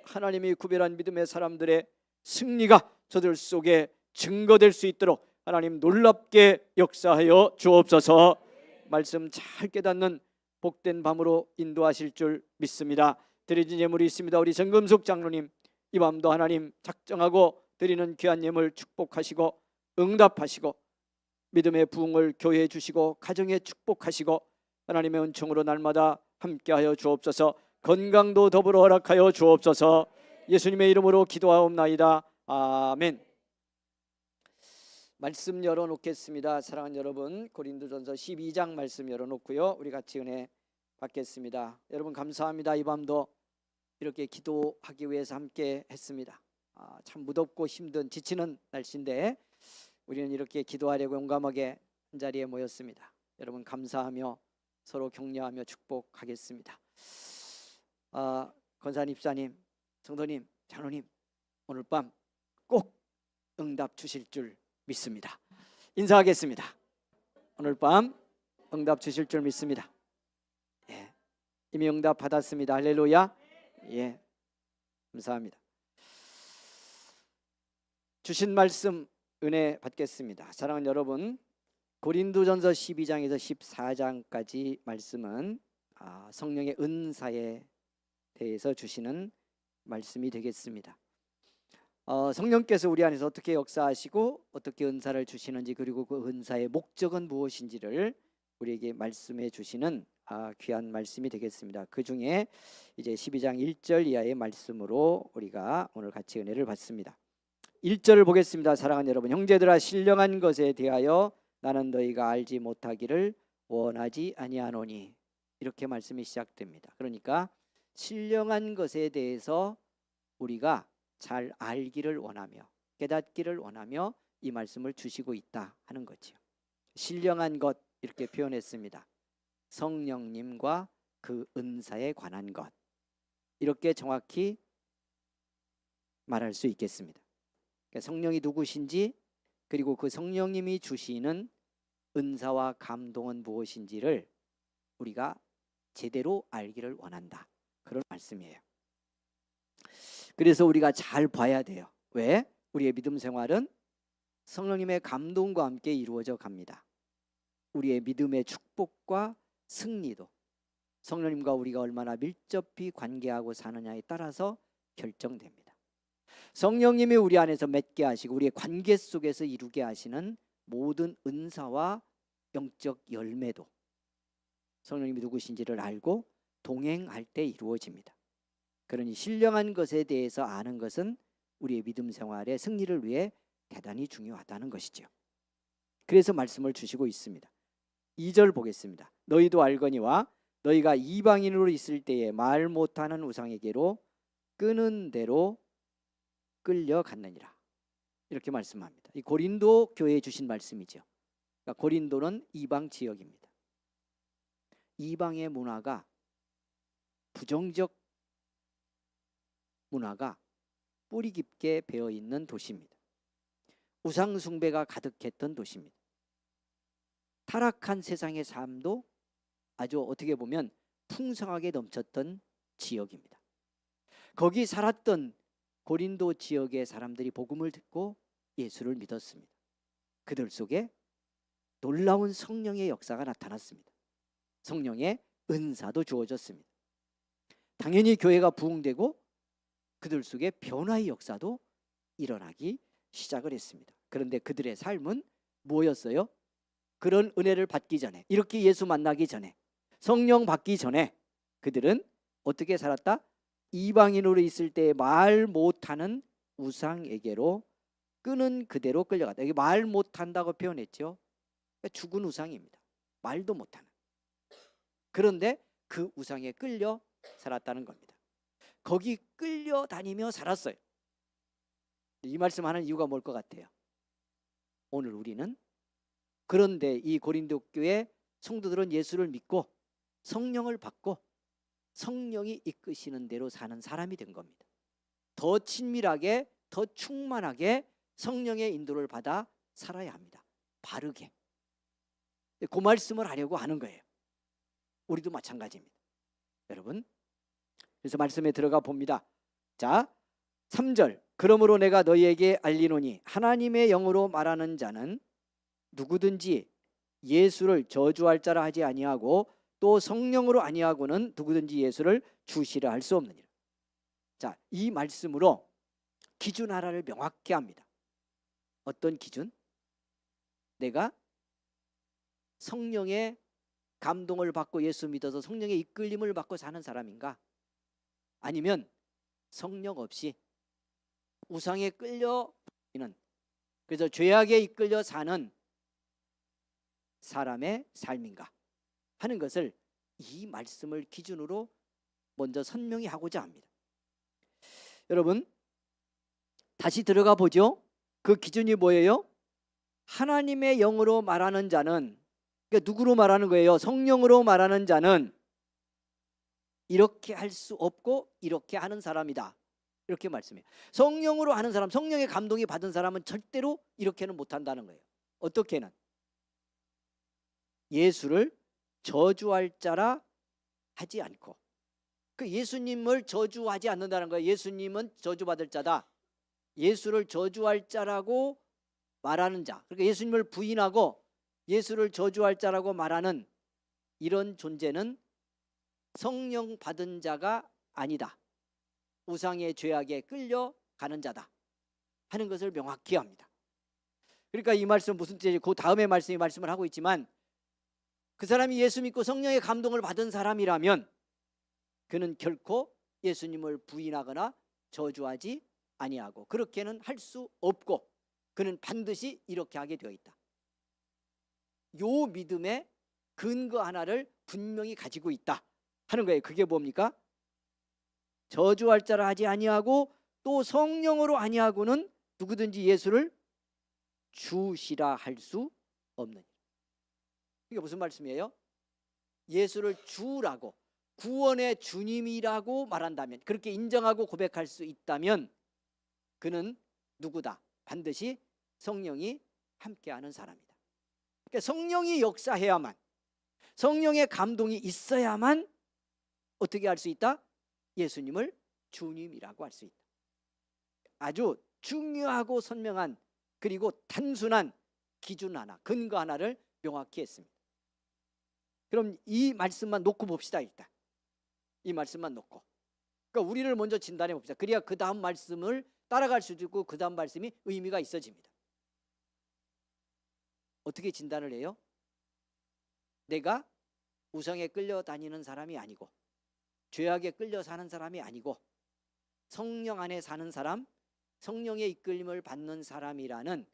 하나님이 구별한 믿음의 사람들의 승리가 저들 속에 증거될 수 있도록 하나님 놀랍게 역사하여 주옵소서. 말씀 잘 깨닫는 복된 밤으로 인도하실 줄 믿습니다. 드려진 예물이 있습니다. 우리 정금숙 장로님 이 밤도 하나님 작정하고 드리는 귀한 예물 축복하시고 응답하시고 믿음의 부흥을 교회에 주시고 가정에 축복하시고 하나님의 은총으로 날마다 함께하여 주옵소서. 건강도 더불어 허락하여 주옵소서. 예수님의 이름으로 기도하옵나이다. 아멘. 말씀 열어놓겠습니다. 사랑하는 여러분, 고린도전서 12장 말씀 열어놓고요, 우리 같이 은혜 받겠습니다. 여러분 감사합니다. 이 밤도 이렇게 기도하기 위해서 함께 했습니다. 참 무덥고 힘든 지치는 날씨인데 우리는 이렇게 기도하려고 용감하게 한자리에 모였습니다. 여러분 감사하며 서로 격려하며 축복하겠습니다. 권사님, 입사님, 성도님, 장로님, 오늘 밤 꼭 응답 주실 줄 믿습니다. 인사하겠습니다. 오늘 밤 응답 주실 줄 믿습니다. 예, 이미 응답 받았습니다. 할렐루야. 예, 감사합니다. 주신 말씀 은혜 받겠습니다. 사랑하는 여러분, 고린도전서 12장에서 14장까지 말씀은 성령의 은사에 대해서 주시는 말씀이 되겠습니다. 성령께서 우리 안에서 어떻게 역사하시고 어떻게 은사를 주시는지, 그리고 그 은사의 목적은 무엇인지를 우리에게 말씀해 주시는 귀한 말씀이 되겠습니다. 그 중에 이제 12장 1절 이하의 말씀으로 우리가 오늘 같이 은혜를 받습니다. 1절을 보겠습니다. 사랑하는 여러분, 형제들아, 신령한 것에 대하여 나는 너희가 알지 못하기를 원하지 아니하노니, 이렇게 말씀이 시작됩니다. 그러니까 신령한 것에 대해서 우리가 잘 알기를 원하며 깨닫기를 원하며 이 말씀을 주시고 있다 하는 거죠. 신령한 것, 이렇게 표현했습니다. 성령님과 그 은사에 관한 것, 이렇게 정확히 말할 수 있겠습니다. 그러니까 성령이 누구신지, 그리고 그 성령님이 주시는 은사와 감동은 무엇인지를 우리가 제대로 알기를 원한다, 그런 말씀이에요. 그래서 우리가 잘 봐야 돼요. 왜? 우리의 믿음 생활은 성령님의 감동과 함께 이루어져 갑니다. 우리의 믿음의 축복과 승리도 성령님과 우리가 얼마나 밀접히 관계하고 사느냐에 따라서 결정됩니다. 성령님이 우리 안에서 맺게 하시고 우리의 관계 속에서 이루게 하시는 모든 은사와 영적 열매도 성령님이 누구신지를 알고 동행할 때 이루어집니다. 그러니 신령한 것에 대해서 아는 것은 우리의 믿음 생활의 승리를 위해 대단히 중요하다는 것이죠. 그래서 말씀을 주시고 있습니다. 2절 보겠습니다. 너희도 알거니와 너희가 이방인으로 있을 때에 말 못하는 우상에게로 끄는 대로 끌려갔느니라, 이렇게 말씀합니다. 이 고린도 교회에 주신 말씀이죠. 그러니까 고린도는 이방 지역입니다. 이방의 문화가, 부정적 문화가 뿌리 깊게 배어 있는 도시입니다. 우상 숭배가 가득했던 도시입니다. 타락한 세상의 삶도 아주 어떻게 보면 풍성하게 넘쳤던 지역입니다. 거기 살았던 고린도 지역의 사람들이 복음을 듣고 예수를 믿었습니다. 그들 속에 놀라운 성령의 역사가 나타났습니다. 성령의 은사도 주어졌습니다. 당연히 교회가 부흥되고 그들 속에 변화의 역사도 일어나기 시작을 했습니다. 그런데 그들의 삶은 뭐였어요? 그런 은혜를 받기 전에, 이렇게 예수 만나기 전에, 성령 받기 전에 그들은 어떻게 살았다? 이방인으로 있을 때 말 못하는 우상에게로 끄는 그대로 끌려갔다. 여기 말 못한다고 표현했죠. 그러니까 죽은 우상입니다. 말도 못하는. 그런데 그 우상에 끌려 살았다는 겁니다. 거기 끌려다니며 살았어요. 이 말씀하는 이유가 뭘 것 같아요? 오늘 우리는, 그런데 이 고린도 교회 성도들은 예수를 믿고 성령을 받고 성령이 이끄시는 대로 사는 사람이 된 겁니다. 더 친밀하게, 더 충만하게 성령의 인도를 받아 살아야 합니다. 바르게. 그 말씀을 하려고 하는 거예요. 우리도 마찬가지입니다. 여러분, 그래서 말씀에 들어가 봅니다. 자, 3절. 그러므로 내가 너희에게 알리노니 하나님의 영으로 말하는 자는 누구든지 예수를 저주할 자라 하지 아니하고 또 성령으로 아니하고는 누구든지 예수를 주시라 할 수 없느니라. 자, 이 말씀으로 기준 하나를 명확히 합니다. 어떤 기준? 내가 성령의 감동을 받고 예수 믿어서 성령의 이끌림을 받고 사는 사람인가? 아니면 성령 없이 우상에 끌려 있는, 그래서 죄악에 이끌려 사는 사람의 삶인가 하는 것을 이 말씀을 기준으로 먼저 선명히 하고자 합니다. 여러분 다시 들어가 보죠. 그 기준이 뭐예요? 하나님의 영으로 말하는 자는, 그러니까 누구로 말하는 거예요? 성령으로 말하는 자는 이렇게 할 수 없고 이렇게 하는 사람이다, 이렇게 말씀해요. 성령으로 하는 사람, 성령의 감동이 받은 사람은 절대로 이렇게는 못한다는 거예요. 어떻게는? 예수를 저주할 자라 하지 않고, 그 예수님을 저주하지 않는다는 거예요. 예수님은 저주받을 자다, 예수를 저주할 자라고 말하는 자, 그러니까 예수님을 부인하고 예수를 저주할 자라고 말하는 이런 존재는 성령 받은 자가 아니다, 우상의 죄악에 끌려가는 자다 하는 것을 명확히 합니다. 그러니까 이 말씀 무슨 뜻이지? 그 다음에 말씀이 말씀을 하고 있지만, 그 사람이 예수 믿고 성령의 감동을 받은 사람이라면 그는 결코 예수님을 부인하거나 저주하지 아니하고 그렇게는 할 수 없고 그는 반드시 이렇게 하게 되어 있다. 요 믿음의 근거 하나를 분명히 가지고 있다 하는 거예요. 그게 뭡니까? 저주할 자라 하지 아니하고 또 성령으로 아니하고는 누구든지 예수를 주시라 할 수 없는. 이게 무슨 말씀이에요? 예수를 주라고, 구원의 주님이라고 말한다면, 그렇게 인정하고 고백할 수 있다면 그는 누구다? 반드시 성령이 함께하는 사람이다. 그러니까 성령이 역사해야만, 성령의 감동이 있어야만 어떻게 할 수 있다? 예수님을 주님이라고 할 수 있다. 아주 중요하고 선명한, 그리고 단순한 기준 하나, 근거 하나를 명확히 했습니다. 그럼 이 말씀만 놓고 봅시다. 일단 이 말씀만 놓고, 그러니까 우리를 먼저 진단해 봅시다. 그래야 그 다음 말씀을 따라갈 수도 있고 그 다음 말씀이 의미가 있어집니다. 어떻게 진단을 해요? 내가 우상에 끌려다니는 사람이 아니고 죄악에 끌려 사는 사람이 아니고 성령 안에 사는 사람, 성령의 이끌림을 받는 사람이라는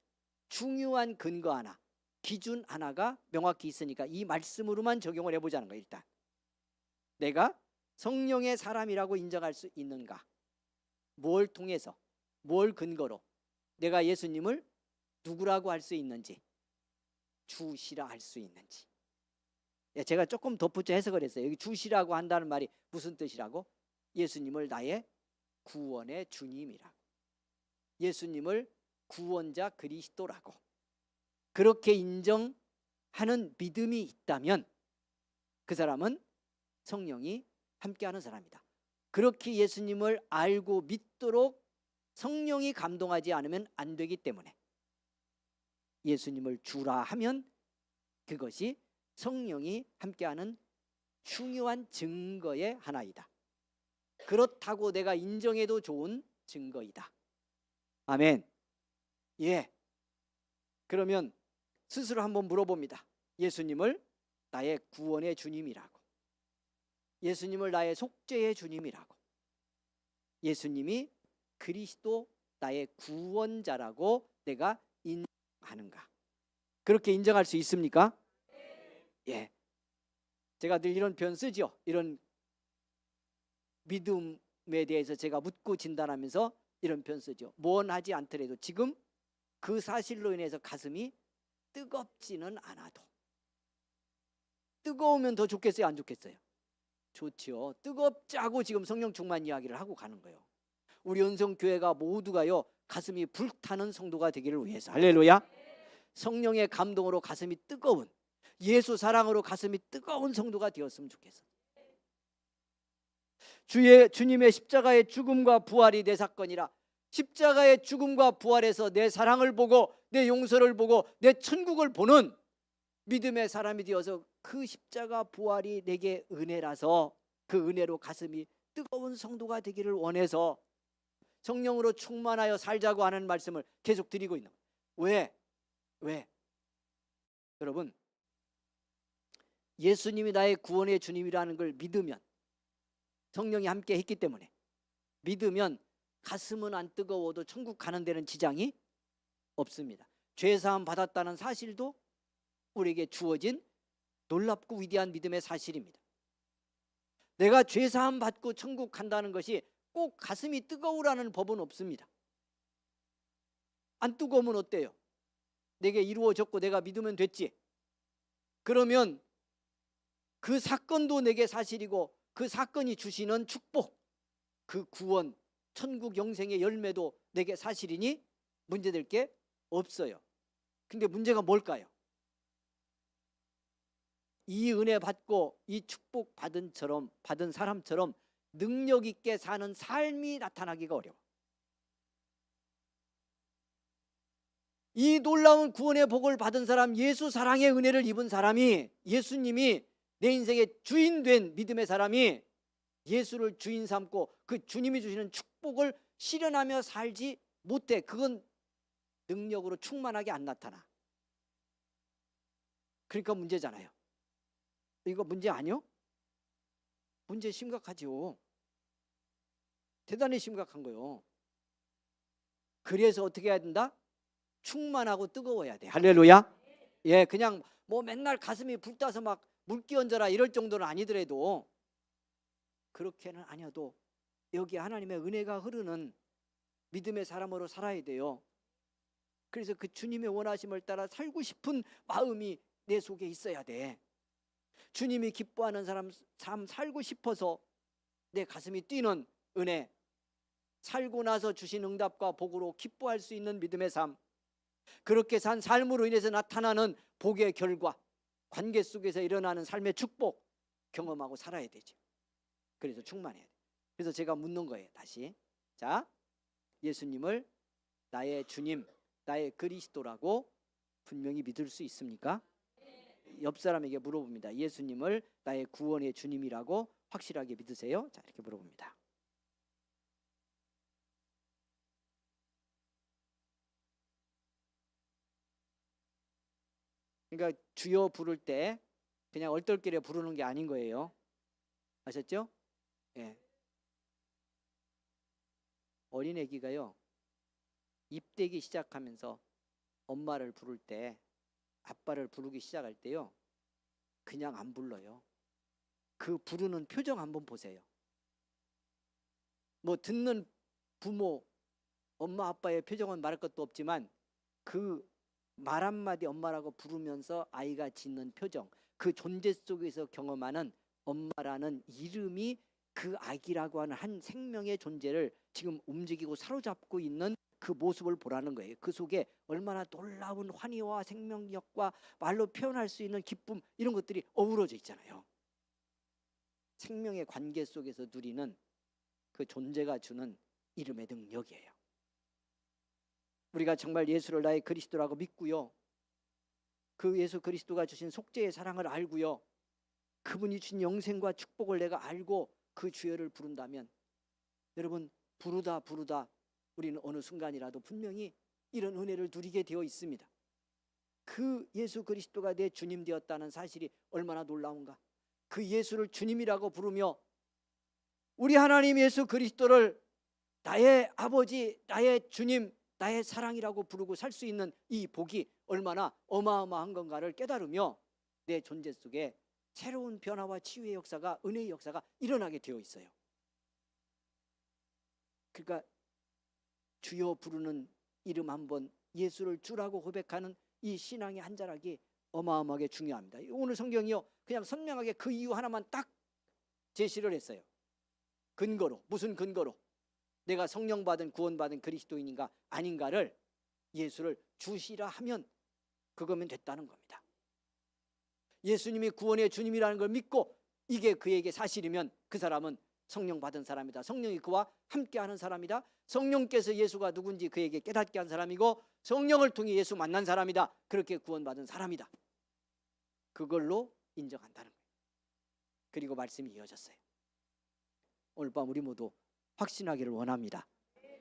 중요한 근거 하나, 기준 하나가 명확히 있으니까 이 말씀으로만 적용을 해보자는 거예요. 일단 내가 성령의 사람이라고 인정할 수 있는가, 뭘 통해서, 뭘 근거로 내가 예수님을 누구라고 할 수 있는지, 주시라 할 수 있는지. 제가 조금 덧붙여 해석을 했어요. 여기 주시라고 한다는 말이 무슨 뜻이라고? 예수님을 나의 구원의 주님이라고, 예수님을 구원자 그리스도라고 그렇게 인정하는 믿음이 있다면 그 사람은 성령이 함께하는 사람이다. 그렇게 예수님을 알고 믿도록 성령이 감동하지 않으면 안 되기 때문에 예수님을 주라 하면 그것이 성령이 함께하는 중요한 증거의 하나이다. 그렇다고 내가 인정해도 좋은 증거이다. 아멘. 예. 그러면 스스로 한번 물어봅니다. 예수님을 나의 구원의 주님이라고, 예수님을 나의 속죄의 주님이라고, 예수님이 그리스도 나의 구원자라고 내가 인정하는가? 그렇게 인정할 수 있습니까? 예. 제가 늘 이런 표현 쓰죠. 이런 믿음에 대해서 제가 묻고 진단하면서 이런 표현 쓰죠. 뭔 하지 않더라도 지금 그 사실로 인해서 가슴이 뜨겁지는 않아도. 뜨거우면 더 좋겠어요, 안 좋겠어요? 좋죠. 뜨겁자고 지금 성령 충만 이야기를 하고 가는 거예요. 우리 연성교회가 모두가요 가슴이 불타는 성도가 되기를 위해서. 할렐루야. 성령의 감동으로 가슴이 뜨거운, 예수 사랑으로 가슴이 뜨거운 성도가 되었으면 좋겠어. 주님의 십자가의 죽음과 부활이 내 사건이라, 십자가의 죽음과 부활에서 내 사랑을 보고 내 용서를 보고 내 천국을 보는 믿음의 사람이 되어서 그 십자가 부활이 내게 은혜라서 그 은혜로 가슴이 뜨거운 성도가 되기를 원해서 성령으로 충만하여 살자고 하는 말씀을 계속 드리고 있는 거예요. 왜? 여러분, 예수님이 나의 구원의 주님이라는 걸 믿으면, 성령이 함께 했기 때문에 믿으면 가슴은 안 뜨거워도 천국 가는 데는 지장이 없습니다. 죄사함 받았다는 사실도 우리에게 주어진 놀랍고 위대한 믿음의 사실입니다. 내가 죄사함 받고 천국 간다는 것이 꼭 가슴이 뜨거우라는 법은 없습니다. 안 뜨거우면 어때요? 내게 이루어졌고 내가 믿으면 됐지. 그러면 그 사건도 내게 사실이고 그 사건이 주시는 축복, 그 구원, 천국 영생의 열매도 내게 사실이니 문제될 게 없어요. 근데 문제가 뭘까요? 이 은혜 받고 이 축복 받은 사람처럼 능력 있게 사는 삶이 나타나기가 어려워. 이 놀라운 구원의 복을 받은 사람, 예수 사랑의 은혜를 입은 사람이, 예수님이 내 인생의 주인 된 믿음의 사람이 예수를 주인 삼고 그 주님이 주시는 축복을 실현하며 살지 못해. 그건 능력으로 충만하게 안 나타나. 그러니까 문제잖아요. 이거 문제 아니요? 문제 심각하죠. 대단히 심각한 거요. 그래서 어떻게 해야 된다? 충만하고 뜨거워야 돼. 할렐루야. 예, 그냥 뭐 맨날 가슴이 불타서 막 물기 얹어라 이럴 정도는 아니더라도, 그렇게는 아니어도 여기 하나님의 은혜가 흐르는 믿음의 사람으로 살아야 돼요. 그래서 그 주님의 원하심을 따라 살고 싶은 마음이 내 속에 있어야 돼. 주님이 기뻐하는 사람 삶 살고 싶어서 내 가슴이 뛰는 은혜, 살고 나서 주신 응답과 복으로 기뻐할 수 있는 믿음의 삶, 그렇게 산 삶으로 인해서 나타나는 복의 결과, 관계 속에서 일어나는 삶의 축복 경험하고 살아야 되죠. 그래서 충만해야 돼. 그래서 제가 묻는 거예요. 다시, 자, 예수님을 나의 주님, 나의 그리스도라고 분명히 믿을 수 있습니까? 옆 사람에게 물어봅니다. 예수님을 나의 구원의 주님이라고 확실하게 믿으세요? 자, 이렇게 물어봅니다. 그러니까 주여 부를 때 그냥 얼떨결에 부르는 게 아닌 거예요. 아셨죠? 예. 어린애기가요, 입대기 시작하면서 엄마를 부를 때, 아빠를 부르기 시작할 때요, 그냥 안 불러요. 그 부르는 표정 한번 보세요. 뭐 듣는 부모, 엄마 아빠의 표정은 말할 것도 없지만 그 말 한마디 엄마라고 부르면서 아이가 짓는 표정, 그 존재 속에서 경험하는 엄마라는 이름이 그 아기라고 하는 한 생명의 존재를 지금 움직이고 사로잡고 있는 그 모습을 보라는 거예요. 그 속에 얼마나 놀라운 환희와 생명력과 말로 표현할 수 있는 기쁨, 이런 것들이 어우러져 있잖아요. 생명의 관계 속에서 누리는 그 존재가 주는 이름의 능력이에요. 우리가 정말 예수를 나의 그리스도라고 믿고요, 그 예수 그리스도가 주신 속죄의 사랑을 알고요, 그분이 주신 영생과 축복을 내가 알고 그 주여를 부른다면, 여러분, 부르다 우리는 어느 순간이라도 분명히 이런 은혜를 누리게 되어 있습니다. 그 예수 그리스도가 내 주님 되었다는 사실이 얼마나 놀라운가. 그 예수를 주님이라고 부르며 우리 하나님 예수 그리스도를 나의 아버지, 나의 주님, 나의 사랑이라고 부르고 살 수 있는 이 복이 얼마나 어마어마한 건가를 깨달으며 내 존재 속에 새로운 변화와 치유의 역사가, 은혜의 역사가 일어나게 되어 있어요. 그러니까 주여 부르는 이름 한번, 예수를 주라고 고백하는 이 신앙의 한 자락이 어마어마하게 중요합니다. 오늘 성경이요, 그냥 선명하게 그 이유 하나만 딱 제시를 했어요. 근거로, 무슨 근거로? 내가 성령 받은 구원받은 그리스도인인가 아닌가를 예수를 주시라 하면 그거면 됐다는 겁니다. 예수님이 구원의 주님이라는 걸 믿고 이게 그에게 사실이면 그 사람은 성령 받은 사람이다. 성령이 그와 함께하는 사람이다. 성령께서 예수가 누군지 그에게 깨닫게 한 사람이고 성령을 통해 예수 만난 사람이다. 그렇게 구원받은 사람이다. 그걸로 인정한다는 거예요. 그리고 말씀이 이어졌어요. 오늘 밤 우리 모두 확신하기를 원합니다.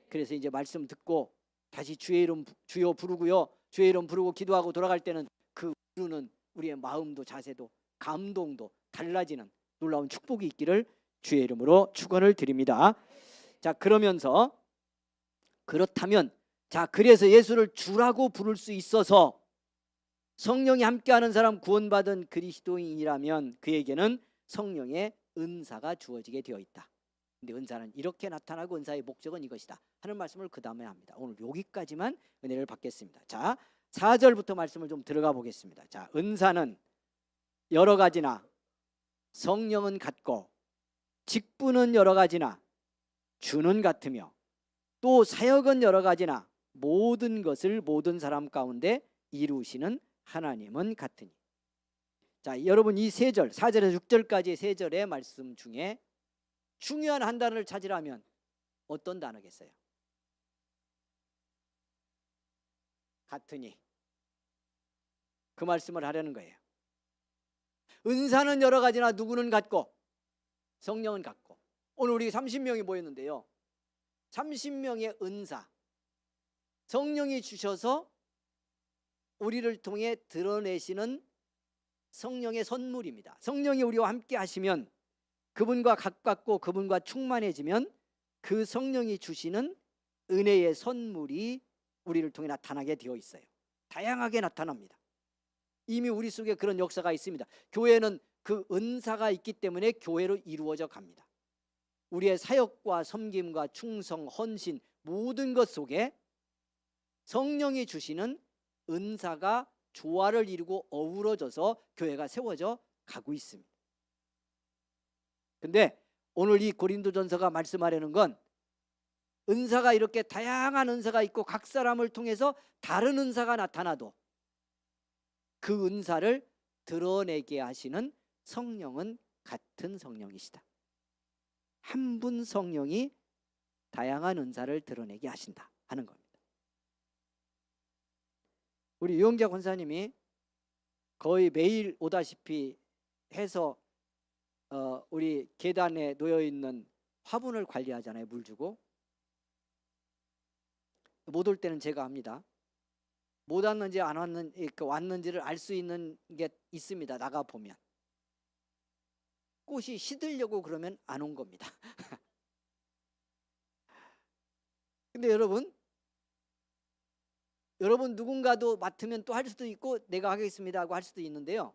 그래서 이제 말씀 듣고 다시 주의 이름 주여 부르고요, 주의 이름 부르고 기도하고 돌아갈 때는 그 부르는 우리의 마음도 자세도 감동도 달라지는 놀라운 축복이 있기를 주의 이름으로 축원을 드립니다. 자, 그러면서 그렇다면, 자, 그래서 예수를 주라고 부를 수 있어서 성령이 함께하는 사람, 구원받은 그리스도인이라면 그에게는 성령의 은사가 주어지게 되어 있다. 근데 은사는 이렇게 나타나고 은사의 목적은 이것이다 하는 말씀을 그 다음에 합니다. 오늘 여기까지만 은혜를 받겠습니다. 자, 4절부터 말씀을 좀 들어가 보겠습니다. 자, 은사는 여러 가지나 성령은 같고 직분은 여러 가지나 주는 같으며 또 사역은 여러 가지나 모든 것을 모든 사람 가운데 이루시는 하나님은 같으니. 자, 여러분 이 세 절, 4절에서 6절까지의 세 절의 말씀 중에 중요한 한 단어를 찾으라면 어떤 단어겠어요? 같으니. 그 말씀을 하려는 거예요. 은사는 여러 가지나 누구는 같고 성령은 같고. 오늘 우리 30명이 모였는데요, 30명의 은사, 성령이 주셔서 우리를 통해 드러내시는 성령의 선물입니다. 성령이 우리와 함께 하시면, 그분과 가깝고 그분과 충만해지면 그 성령이 주시는 은혜의 선물이 우리를 통해 나타나게 되어 있어요. 다양하게 나타납니다. 이미 우리 속에 그런 역사가 있습니다. 교회는 그 은사가 있기 때문에 교회로 이루어져 갑니다. 우리의 사역과 섬김과 충성, 헌신, 모든 것 속에 성령이 주시는 은사가 조화를 이루고 어우러져서 교회가 세워져 가고 있습니다. 근데 오늘 이 고린도전서가 말씀하려는 건, 은사가 이렇게 다양한 은사가 있고 각 사람을 통해서 다른 은사가 나타나도 그 은사를 드러내게 하시는 성령은 같은 성령이시다. 한 분 성령이 다양한 은사를 드러내게 하신다 하는 겁니다. 우리 유영자 권사님이 거의 매일 오다시피 해서 우리 계단에 놓여 있는 화분을 관리하잖아요. 물 주고. 못 올 때는 제가 합니다. 못 왔는지 안 왔는지를 알 수 있는 게 있습니다. 나가 보면 꽃이 시들려고 그러면 안 온 겁니다. 근데 여러분 누군가도 맡으면 또 할 수도 있고 내가 하겠습니다 하고 할 수도 있는데요,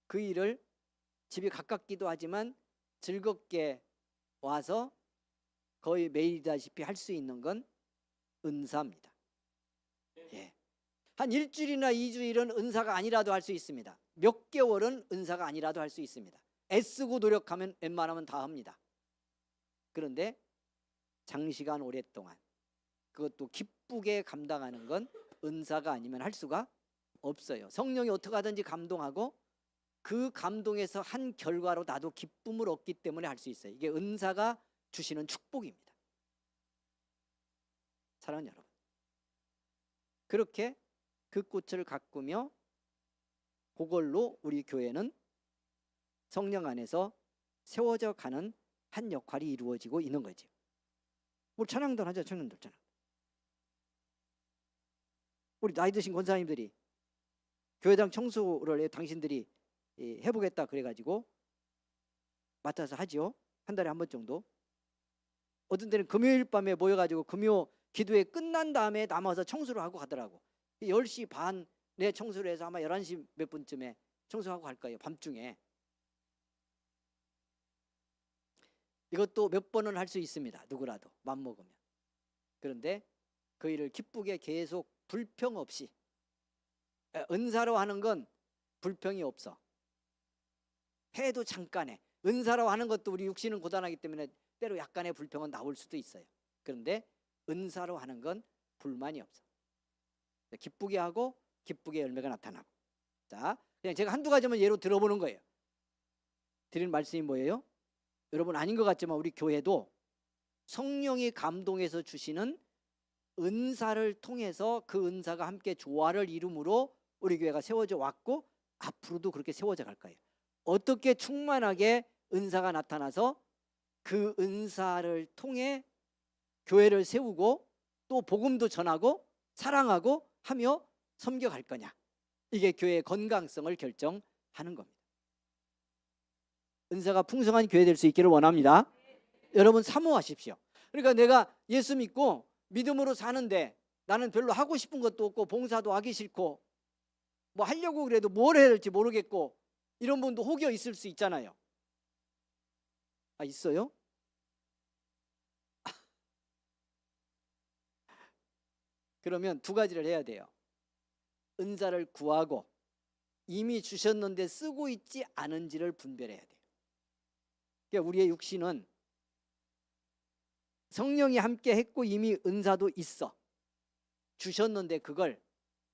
그 일을 집이 가깝기도 하지만 즐겁게 와서 거의 매일이다시피 할 수 있는 건 은사입니다. 예. 한 일주일이나 2주일은 은사가 아니라도 할 수 있습니다. 몇 개월은 은사가 아니라도 할 수 있습니다. 애쓰고 노력하면 웬만하면 다 합니다. 그런데 장시간 오랫동안 그것도 기쁘게 감당하는 건 은사가 아니면 할 수가 없어요. 성령이 어떻게 하든지 감동하고 그 감동에서 한 결과로 나도 기쁨을 얻기 때문에 할 수 있어요. 이게 은사가 주시는 축복입니다. 사랑하는 여러분, 그렇게 그 꽃을 가꾸며 그걸로 우리 교회는 성령 안에서 세워져 가는 한 역할이 이루어지고 있는 거죠. 우리 찬양도 하죠. 청년들 찬양. 우리 나이 드신 권사님들이 교회당 청소를 당신들이 해보겠다 그래가지고 맡아서 하지요. 한 달에 한 번 정도. 어떤 때는 금요일 밤에 모여가지고 금요 기도회 끝난 다음에 남아서 청소를 하고 가더라고. 10시 반에 청소를 해서 아마 11시 몇 분쯤에 청소하고 갈 거예요. 밤중에. 이것도 몇 번은 할 수 있습니다. 누구라도 맘먹으면. 그런데 그 일을 기쁘게 계속 불평 없이, 은사로 하는 건 불평이 없어. 해도 잠깐에. 은사로 하는 것도 우리 육신은 고단하기 때문에 때로 약간의 불평은 나올 수도 있어요. 그런데 은사로 하는 건 불만이 없어. 기쁘게 하고 기쁘게 열매가 나타나고. 자, 그냥 제가 한두 가지만 예로 들어보는 거예요. 드리는 말씀이 뭐예요? 여러분 아닌 것 같지만 우리 교회도 성령이 감동해서 주시는 은사를 통해서 그 은사가 함께 조화를 이룸으로 우리 교회가 세워져 왔고 앞으로도 그렇게 세워져 갈 거예요. 어떻게 충만하게 은사가 나타나서 그 은사를 통해 교회를 세우고 또 복음도 전하고 사랑하고 하며 섬겨갈 거냐. 이게 교회의 건강성을 결정하는 겁니다. 은사가 풍성한 교회 될 수 있기를 원합니다. 여러분 사모하십시오. 그러니까 내가 예수 믿고 믿음으로 사는데 나는 별로 하고 싶은 것도 없고 봉사도 하기 싫고 뭐 하려고 그래도 뭘 해야 될지 모르겠고 이런 분도 혹여 있을 수 있잖아요. 아, 있어요? 그러면 두 가지를 해야 돼요. 은사를 구하고 이미 주셨는데 쓰고 있지 않은지를 분별해야 돼요. 그러니까 우리의 육신은 성령이 함께 했고 이미 은사도 있어. 주셨는데 그걸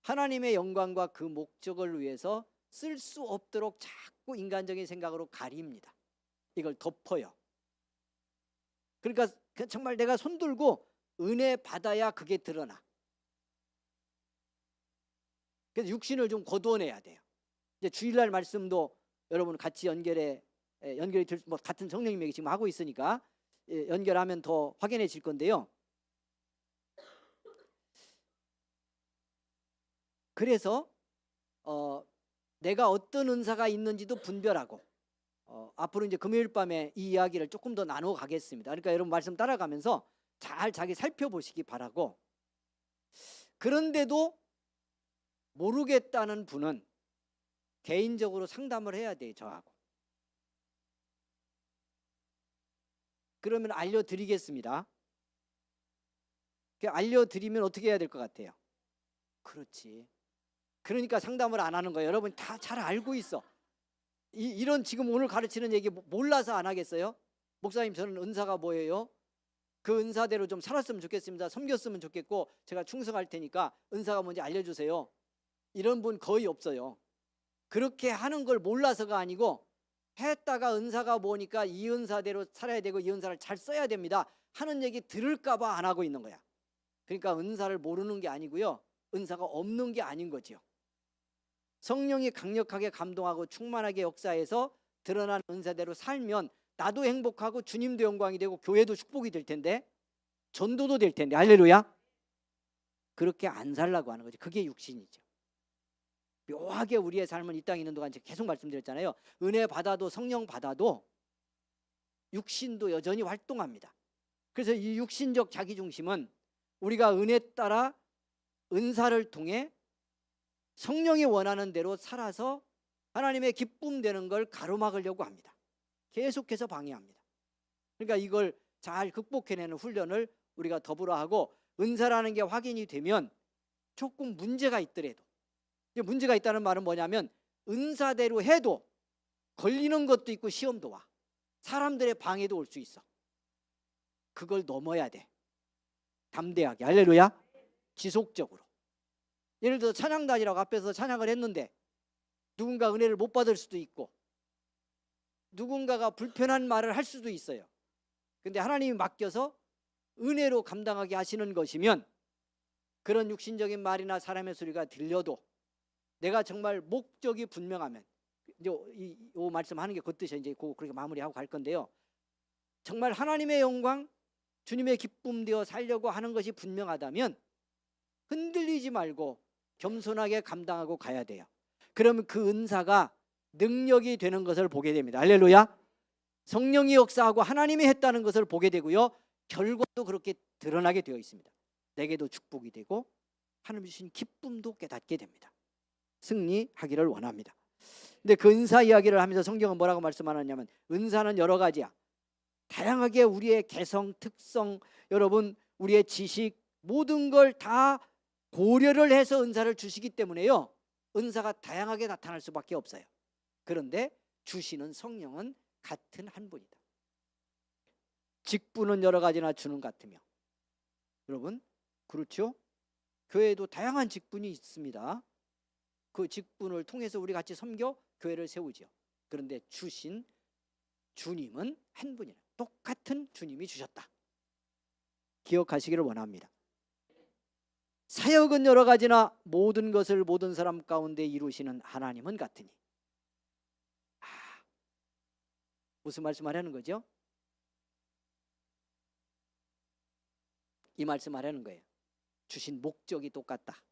하나님의 영광과 그 목적을 위해서 쓸 수 없도록 자꾸 인간적인 생각으로 가립니다. 이걸 덮어요. 그러니까 정말 내가 손들고 은혜 받아야 그게 드러나. 그래서 육신을 좀 거두어내야 돼요. 이제 주일날 말씀도 여러분 같이 연결이 뭐 같은 성령님에게 지금 하고 있으니까 연결하면 더 확연해질 건데요. 그래서 내가 어떤 은사가 있는지도 분별하고 앞으로 이제 금요일 밤에 이 이야기를 조금 더 나눠 가겠습니다. 그러니까 여러분 말씀 따라가면서 잘 자기 살펴보시기 바라고, 그런데도 모르겠다는 분은 개인적으로 상담을 해야 돼요, 저하고. 그러면 알려드리겠습니다. 알려드리면 어떻게 해야 될 것 같아요? 그렇지. 그러니까 상담을 안 하는 거예요. 여러분 다 잘 알고 있어. 이런 지금 오늘 가르치는 얘기 몰라서 안 하겠어요? 목사님, 저는 은사가 뭐예요? 그 은사대로 좀 살았으면 좋겠습니다. 섬겼으면 좋겠고 제가 충성할 테니까 은사가 뭔지 알려주세요. 이런 분 거의 없어요. 그렇게 하는 걸 몰라서가 아니고 했다가 은사가 뭐니까 이 은사대로 살아야 되고 이 은사를 잘 써야 됩니다 하는 얘기 들을까 봐 안 하고 있는 거야. 그러니까 은사를 모르는 게 아니고요, 은사가 없는 게 아닌 거죠. 성령이 강력하게 감동하고 충만하게 역사해서 드러난 은사대로 살면 나도 행복하고 주님도 영광이 되고 교회도 축복이 될 텐데 전도도 될 텐데. 할렐루야. 그렇게 안 살라고 하는 거죠. 그게 육신이죠. 묘하게 우리의 삶은 이 땅에 있는 동안 계속 말씀드렸잖아요. 은혜 받아도 성령 받아도 육신도 여전히 활동합니다. 그래서 이 육신적 자기중심은 우리가 은혜 따라 은사를 통해 성령이 원하는 대로 살아서 하나님의 기쁨 되는 걸 가로막으려고 합니다. 계속해서 방해합니다. 그러니까 이걸 잘 극복해내는 훈련을 우리가 더불어 하고, 은사라는 게 확인이 되면 조금 문제가 있더라도, 문제가 있다는 말은 뭐냐면 은사대로 해도 걸리는 것도 있고 시험도 와, 사람들의 방해도 올 수 있어. 그걸 넘어야 돼. 담대하게. 할렐루야. 지속적으로. 예를 들어 찬양단이라고 앞에서 찬양을 했는데 누군가 은혜를 못 받을 수도 있고 누군가가 불편한 말을 할 수도 있어요. 근데 하나님이 맡겨서 은혜로 감당하게 하시는 것이면 그런 육신적인 말이나 사람의 소리가 들려도 내가 정말 목적이 분명하면, 이제 이 말씀하는 게 그 뜻이에요. 이제 그렇게 마무리하고 갈 건데요. 정말 하나님의 영광, 주님의 기쁨 되어 살려고 하는 것이 분명하다면 흔들리지 말고 겸손하게 감당하고 가야 돼요. 그러면 그 은사가 능력이 되는 것을 보게 됩니다. 할렐루야. 성령이 역사하고 하나님이 했다는 것을 보게 되고요, 결과도 그렇게 드러나게 되어 있습니다. 내게도 축복이 되고 하나님 주신 기쁨도 깨닫게 됩니다. 승리하기를 원합니다. 근데 그 은사 이야기를 하면서 성경은 뭐라고 말씀하느냐면, 은사는 여러 가지야. 다양하게 우리의 개성, 특성, 여러분 우리의 지식, 모든 걸 다 고려를 해서 은사를 주시기 때문에요, 은사가 다양하게 나타날 수밖에 없어요. 그런데 주시는 성령은 같은 한 분이다. 직분은 여러 가지나 주는 같으며, 여러분 그렇죠? 교회에도 다양한 직분이 있습니다. 그 직분을 통해서 우리 같이 섬겨 교회를 세우죠. 그런데 주신 주님은 한 분이라, 똑같은 주님이 주셨다. 기억하시기를 원합니다. 사역은 여러 가지나 모든 것을 모든 사람 가운데 이루시는 하나님은 같으니. 무슨 말씀하려는 거죠? 이 말씀하려는 거예요. 주신 목적이 똑같다.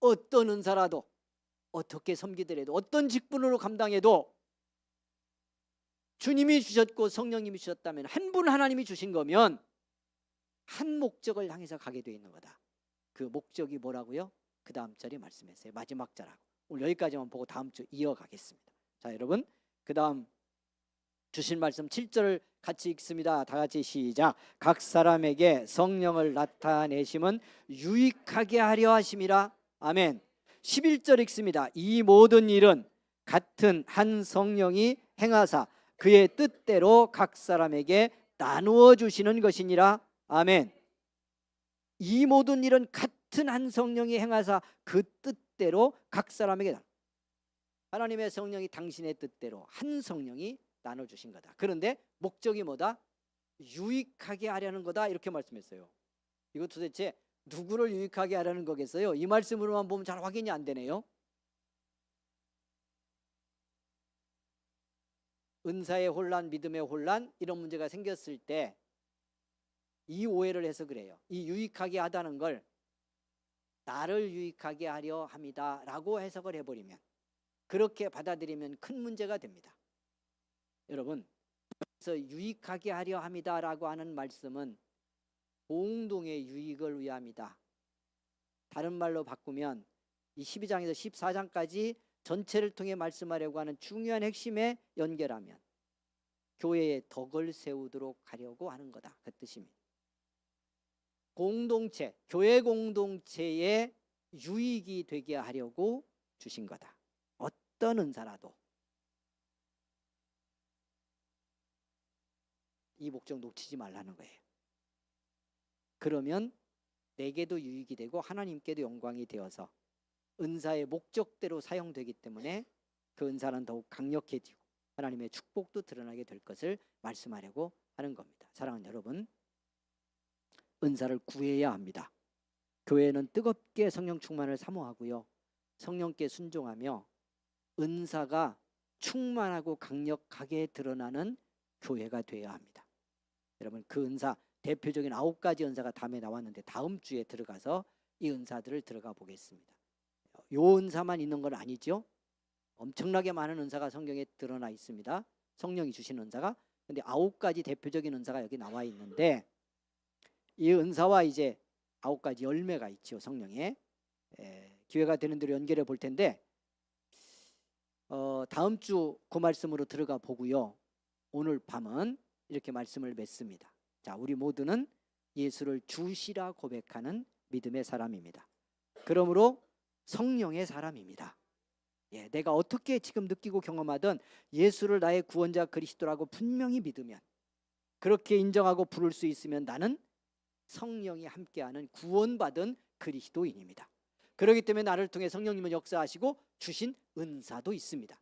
어떤 은사라도, 어떻게 섬기더라도, 어떤 직분으로 감당해도 주님이 주셨고 성령님이 주셨다면, 한 분 하나님이 주신 거면 한 목적을 향해서 가게 되어 있는 거다. 그 목적이 뭐라고요? 그 다음 절에 말씀했어요. 마지막 절하고. 오늘 여기까지만 보고 다음 주 이어가겠습니다. 자, 여러분, 그 다음 주신 말씀 7절을 같이 읽습니다. 다 같이 시작. 각 사람에게 성령을 나타내심은 유익하게 하려 하심이라. 아멘. 11절 읽습니다. 이 모든 일은 같은 한 성령이 행하사 그의 뜻대로 각 사람에게 나누어 주시는 것이니라. 아멘. 이 모든 일은 같은 한 성령이 행하사 그 뜻대로 각 사람에게, 하나님의 성령이 당신의 뜻대로 한 성령이 나눠주신 거다. 그런데 목적이 뭐다? 유익하게 하려는 거다, 이렇게 말씀했어요. 이거 도대체 누구를 유익하게 하려는 거겠어요? 이 말씀으로만 보면 잘 확인이 안 되네요. 은사의 혼란, 믿음의 혼란, 이런 문제가 생겼을 때 이 오해를 해서 그래요. 이 유익하게 하다는 걸 나를 유익하게 하려 합니다 라고 해석을 해버리면, 그렇게 받아들이면 큰 문제가 됩니다. 여러분, 그래서 유익하게 하려 합니다 라고 하는 말씀은 공동의 유익을 위함이다. 다른 말로 바꾸면 이 12장에서 14장까지 전체를 통해 말씀하려고 하는 중요한 핵심에 연결하면 교회의 덕을 세우도록 하려고 하는 거다, 그 뜻입니다. 공동체, 교회 공동체의 유익이 되게 하려고 주신 거다. 어떤 은사라도 이 목적 놓치지 말라는 거예요. 그러면 내게도 유익이 되고 하나님께도 영광이 되어서 은사의 목적대로 사용되기 때문에 그 은사는 더욱 강력해지고 하나님의 축복도 드러나게 될 것을 말씀하려고 하는 겁니다. 사랑하는 여러분, 은사를 구해야 합니다. 교회는 뜨겁게 성령 충만을 사모하고요, 성령께 순종하며 은사가 충만하고 강력하게 드러나는 교회가 되어야 합니다. 여러분, 그 은사, 대표적인 9가지 은사가 다음에 나왔는데 다음 주에 들어가서 이 은사들을 들어가 보겠습니다. 요 은사만 있는 건 아니죠. 엄청나게 많은 은사가 성경에 드러나 있습니다. 성령이 주신 은사가. 근데 9가지 대표적인 은사가 여기 나와 있는데, 이 은사와 이제 9가지 열매가 있죠, 성령에. 기회가 되는 대로 연결해 볼 텐데, 다음 주 그 말씀으로 들어가 보고요, 오늘 밤은 이렇게 말씀을 맺습니다. 자, 우리 모두는 예수를 주시라 고백하는 믿음의 사람입니다. 그러므로 성령의 사람입니다. 내가 어떻게 지금 느끼고 경험하든 예수를 나의 구원자 그리스도라고 분명히 믿으면, 그렇게 인정하고 부를 수 있으면 나는 성령이 함께하는 구원받은 그리스도인입니다. 그렇기 때문에 나를 통해 성령님은 역사하시고 주신 은사도 있습니다.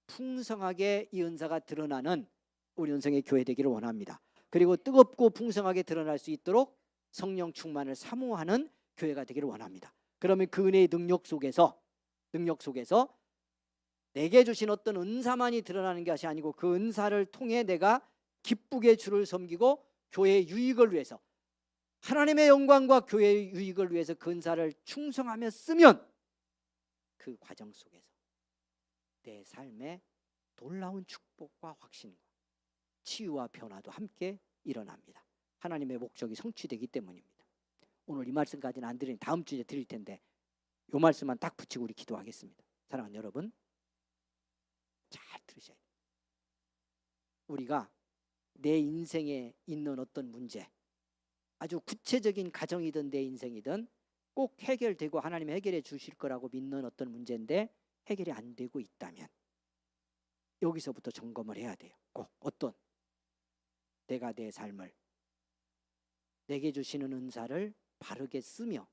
풍성하게 이 은사가 드러나는 우리 은성의 교회 되기를 원합니다. 그리고 뜨겁고 풍성하게 드러날 수 있도록 성령 충만을 사모하는 교회가 되기를 원합니다. 그러면 그 은혜의 능력 속에서 내게 주신 어떤 은사만이 드러나는 것이 아니고, 그 은사를 통해 내가 기쁘게 주를 섬기고 교회의 유익을 위해서, 하나님의 영광과 교회의 유익을 위해서 그 은사를 충성하며 쓰면 그 과정 속에서 내 삶에 놀라운 축복과 확신과 치유와 변화도 함께 일어납니다. 하나님의 목적이 성취되기 때문입니다. 오늘 이 말씀까지는 안 드리니 다음 주에 드릴 텐데, 이 말씀만 딱 붙이고 우리 기도하겠습니다. 사랑하는 여러분, 잘 들으셔야 돼요. 우리가 내 인생에 있는 어떤 문제, 아주 구체적인 가정이든 내 인생이든 꼭 해결되고 하나님이 해결해 주실 거라고 믿는 어떤 문제인데 해결이 안 되고 있다면 여기서부터 점검을 해야 돼요. 꼭 어떤, 내가 내 삶을, 내게 주시는 은사를 바르게 쓰며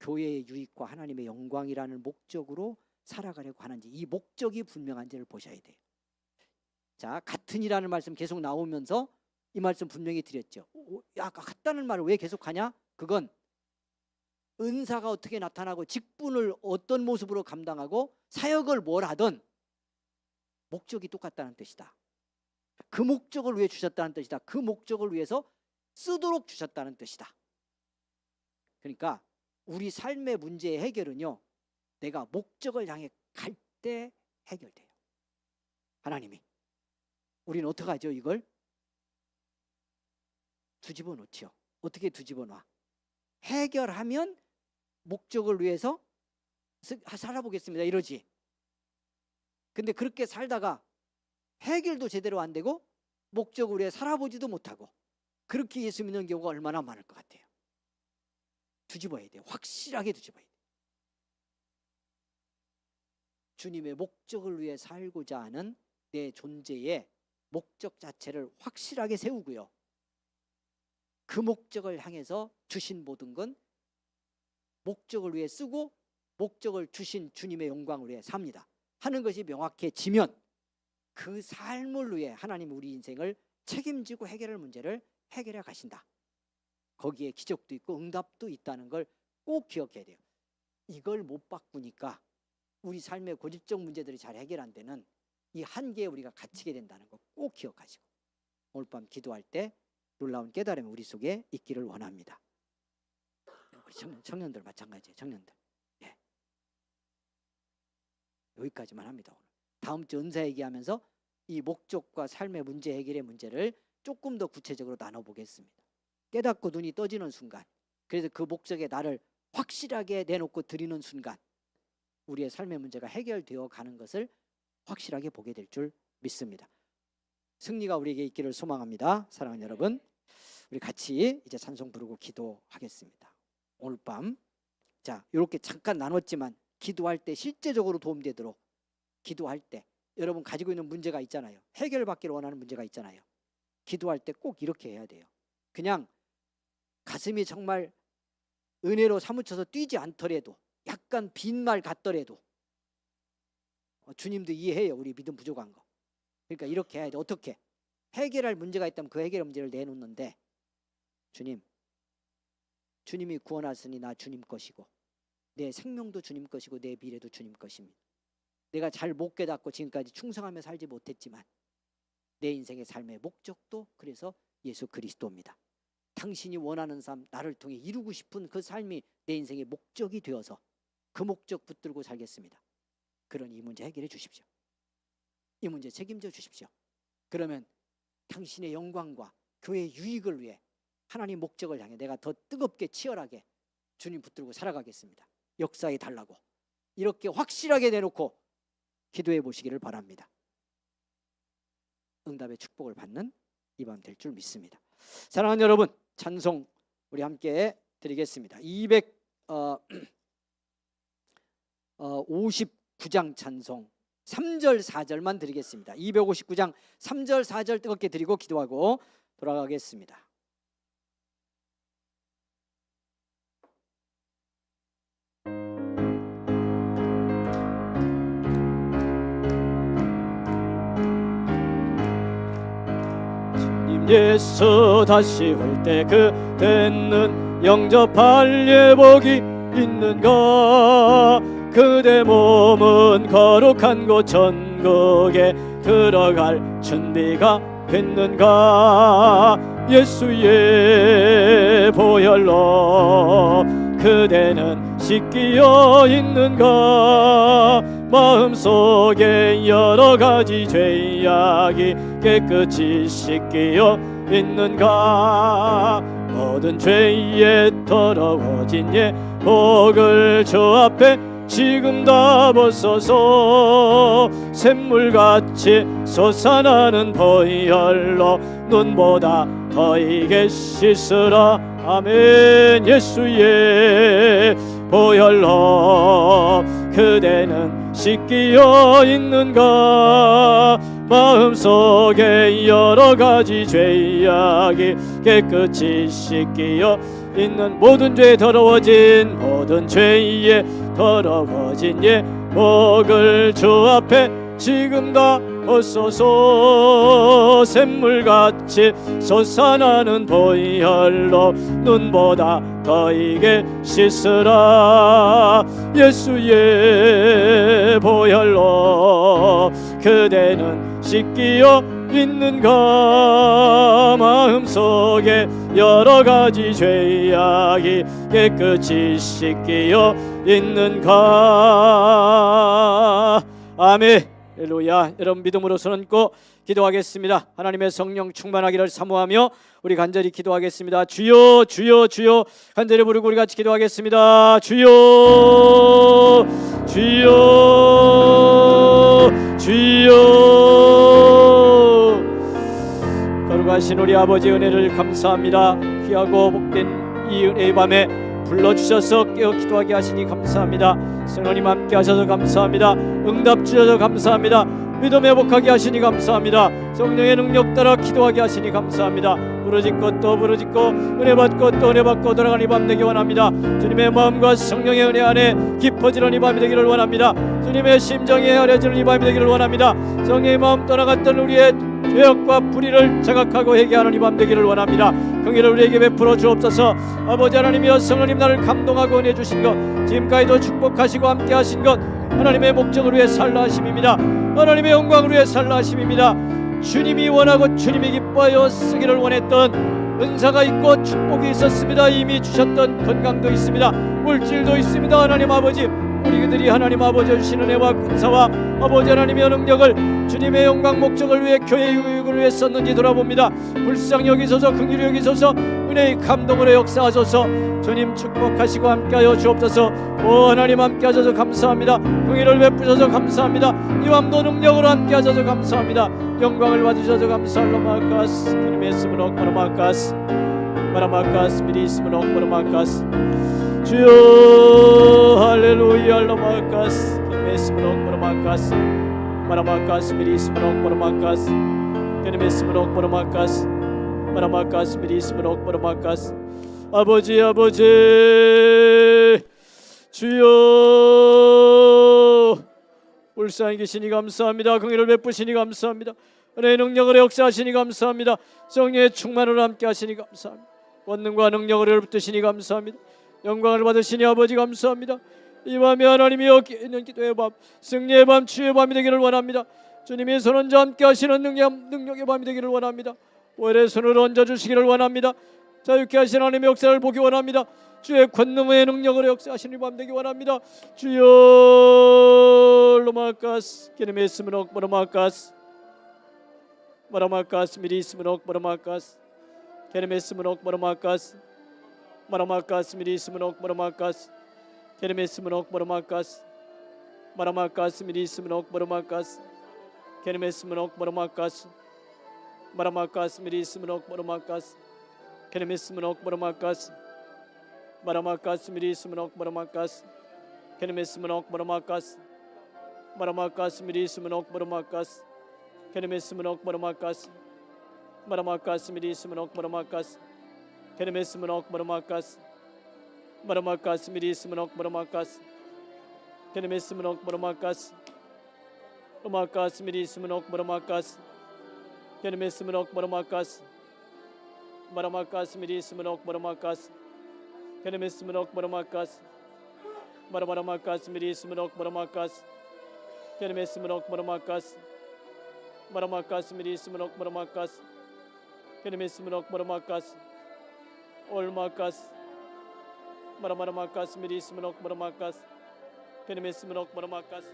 교회의 유익과 하나님의 영광이라는 목적으로 살아가려고 하는지, 이 목적이 분명한지를 보셔야 돼요. 자, 같은이라는 말씀 계속 나오면서 이 말씀 분명히 드렸죠. 아까 같다는 말을 왜 계속하냐? 그건 은사가 어떻게 나타나고 직분을 어떤 모습으로 감당하고 사역을 뭘 하든 목적이 똑같다는 뜻이다. 그 목적을 위해 주셨다는 뜻이다. 그 목적을 위해서 쓰도록 주셨다는 뜻이다. 그러니까 우리 삶의 문제의 해결은요, 내가 목적을 향해 갈 때 해결돼요. 하나님이. 우리는 어떻게 하죠? 이걸 뒤집어 놓죠. 어떻게 뒤집어 놔? 해결하면 목적을 위해서 살아보겠습니다, 이러지. 근데 그렇게 살다가 해결도 제대로 안 되고 목적으로 살아보지도 못하고 그렇게 예수 믿는 경우가 얼마나 많을 것 같아요. 뒤집어야 돼요. 확실하게 뒤집어야 돼요. 주님의 목적을 위해 살고자 하는 내 존재의 목적 자체를 확실하게 세우고요. 그 목적을 향해서 주신 모든 건 목적을 위해 쓰고 목적을 주신 주님의 영광을 위해 삽니다 하는 것이 명확해지면 그 삶을 위해 하나님 우리 인생을 책임지고 해결할 문제를 해결해 가신다. 거기에 기적도 있고 응답도 있다는 걸 꼭 기억해야 돼요. 이걸 못 바꾸니까 우리 삶의 고질적 문제들이 잘 해결 안 되는 이 한계에 우리가 갇히게 된다는 거 꼭 기억하시고 오늘 밤 기도할 때 놀라운 깨달음이 우리 속에 있기를 원합니다. 우리 청년들 마찬가지예요. 청년들. 예. 여기까지만 합니다. 오늘. 다음 주 은사 얘기하면서 이 목적과 삶의 문제 해결의 문제를 조금 더 구체적으로 나눠보겠습니다. 깨닫고 눈이 떠지는 순간, 그래서 그 목적에 나를 확실하게 내놓고 드리는 순간 우리의 삶의 문제가 해결되어 가는 것을 확실하게 보게 될 줄 믿습니다. 승리가 우리에게 있기를 소망합니다. 사랑하는 여러분, 우리 같이 이제 찬송 부르고 기도하겠습니다. 오늘 밤 자 이렇게 잠깐 나눴지만 기도할 때 실제적으로 도움되도록 기도할 때 여러분 가지고 있는 문제가 있잖아요. 해결받기를 원하는 문제가 있잖아요. 기도할 때 꼭 이렇게 해야 돼요. 그냥 가슴이 정말 은혜로 사무쳐서 뛰지 않더라도 약간 빈말 같더라도 주님도 이해해요. 우리 믿음 부족한 거. 그러니까 이렇게 해야 돼. 어떻게? 해결할 문제가 있다면 그 해결 문제를 내놓는데 주님이 구원하시니 나 주님 것이고 내 생명도 주님 것이고 내 미래도 주님 것입니다. 내가 잘 못 깨닫고 지금까지 충성하며 살지 못했지만 내 인생의 삶의 목적도 그래서 예수 그리스도입니다. 당신이 원하는 삶, 나를 통해 이루고 싶은 그 삶이 내 인생의 목적이 되어서 그 목적 붙들고 살겠습니다. 그러니 이 문제 해결해 주십시오. 이 문제 책임져 주십시오. 그러면 당신의 영광과 교회의 유익을 위해 하나님 목적을 향해 내가 더 뜨겁게 치열하게 주님 붙들고 살아가겠습니다. 역사에 달라고 이렇게 확실하게 내놓고 기도해 보시기를 바랍니다. 응답의 축복을 받는 이 밤 될 줄 믿습니다. 사랑하는 여러분, 찬송 우리 함께 드리겠습니다. 259장 찬송 3절 4절만 드리겠습니다. 259장 3절 4절 뜨겁게 드리고 기도하고 돌아가겠습니다. 예수 다시 올 때 그때는 영접할 예복이 있는가? 그대 몸은 거룩한 곳 천국에 들어갈 준비가 됐는가? 예수의 보혈로 그대는 씻기어 있는가? 마음속에 여러 가지 죄악이 깨끗이 씻기어 있는가? 모든 죄에 더러워진 예복을 주 앞에 지금 다 벗어서 샘물같이 솟아나는 보혈로 눈보다 더 이게 씻으라. 아멘. 예수의 보혈로 그대는 씻기어 있는가? 마음속에 여러 가지 죄악이 깨끗이 씻기어 있는 모든 죄에 더러워진 모든 죄에 더러워진 예복을 주 앞에 지금 다 벗어서 샘물같이 솟아나는 보혈로 눈보다 더 이게 씻으라. 예수의 보혈로 그대는 씻기어 있는가? 마음속에 여러 가지 죄악이 깨끗이 씻기어 있는가? 아멘. 할렐루야. 여러분 믿음으로 손 얹고 기도하겠습니다. 하나님의 성령 충만하기를 사모하며 우리 간절히 기도하겠습니다. 주여 주여 주여. 간절히 부르고 우리 같이 기도하겠습니다. 주여 주여 주여 살아가신 우리 아버지 은혜를 감사합니다. 귀하고 복된 이 은혜의 밤에 불러주셔서 깨어 기도하게 하시니 감사합니다. 성령님 함께 하셔서 감사합니다. 응답 주셔서 감사합니다. 믿음 회복하게 하시니 감사합니다. 성령의 능력 따라 기도하게 하시니 감사합니다. 부르짖고 또 부르짖고 은혜 받고 또 은혜 받고 돌아가는 이 밤 되기 원합니다. 주님의 마음과 성령의 은혜 안에 깊어지는 이 밤이 되기를 원합니다. 주님의 심정이 헤아려지는 이 밤이 되기를 원합니다. 성령의 마음 떠나갔던 우리의 죄악과 불의를 자각하고 회개하는 이 밤 되기를 원합니다. 긍휼을 우리에게 베풀어 주옵소서. 아버지 하나님이여, 성령님 나를 감동하고 은혜 주신 것, 지금까지도 축복하시고 함께 하신 것, 하나님의 목적을 위해 살라 하심입니다. 하나님의 영광을 위해 살라 하심입니다. 주님이 원하고 주님이 기뻐하여 쓰기를 원했던 은사가 있고 축복이 있었습니다. 이미 주셨던 건강도 있습니다. 물질도 있습니다. 하나님 아버지, 우리들이 하나님 아버지 주시는 은혜와 은사와 아버지 하나님의 능력을 주님의 영광 목적을 위해 교회의 유익을 위해 썼는지 돌아봅니다. 불쌍히 여기소서, 긍휼히 여기소서, 은혜의 감동으로 역사하소서. 주님 축복하시고 함께하여 주옵소서. 오 하나님 함께하셔서 감사합니다. 긍휼을 베푸셔서 감사합니다. 이 밤도 능력으로 함께하셔서 감사합니다. 영광을 받으셔서 감사할로마카스. 주님의 있음은 억마르마카스 마라마카스 미리 있음은 억마르마카스. 주여 할렐루야 알로마카스. 주님의 있음은 억마르마카스 마라마카스 미리 있음은 억마르마카스. 주님의 있음은 억마르마카스 마라마카스 미리 있음은 억마르마카스. 아버지 주여 불쌍히 계시니 감사합니다. 긍휼을 베푸시니 감사합니다. 은혜의 능력으로 역사하시니 감사합니다. 성령의 충만으로 함께 하시니 감사합니다. 권능과 능력으로 붙드시니 감사합니다. 영광을 받으시니 아버지 감사합니다. 이 밤에 하나님이 여기 있는 기도의 밤, 승리의 밤, 주의 밤이 되기를 원합니다. 주님이 손 얹어 함께 하시는 능력의 밤이 되기를 원합니다. 오늘의 손을 얹어주시기를 원합니다. 자유케 하시는 하나님의 역사를 보기 원합니다. 주의 권능의 능력으로 역사하시는 밤 되기 원합니다. 주여 로마카스 기름에 있으면 억버로마카스 마라마카스 미리 있으면 억버로마카스 기름에 있으면 억버로마카스 마라마카스 미리 있으면 억버로마카스 기름에 있으면 억버로마카스 마라마카스 미리 있으면 억버로마카스 기름에 있으면 억버로마카스 마라마카스 미리 있으면 억버로마카스 기름에 있으면 억버로마카스 마라마카스 미리 있으면 억버로마카스 기름에 있으면 억버로마카스 마라마카스 미리 있으면 억버로마카스 기름에 있으면 억버로마카스 마라마카스 미리 있으면 억버로마카스 기름에 있으면 억버로마카스 마라마카스 미리 있으면 억버로마카스 기름에 있으면 억버로마카스 로마카스 미리 있으면 억버로마카스 기름에 있으면 억버로마카스 마라마카스 미리 있으면 억버로마카스 기름에 있으면 억버로마카스 마라마라마카스 미리 있으면 억버로마카스 기름에 있으면 억버로마카스 마라마카스 미리 있으면 억버로마카스 기름에 있으면 억버로마카스 올마카스 마라마라마카스 미리 있으면 억버로마카스 기름에 있으면 억버로마카스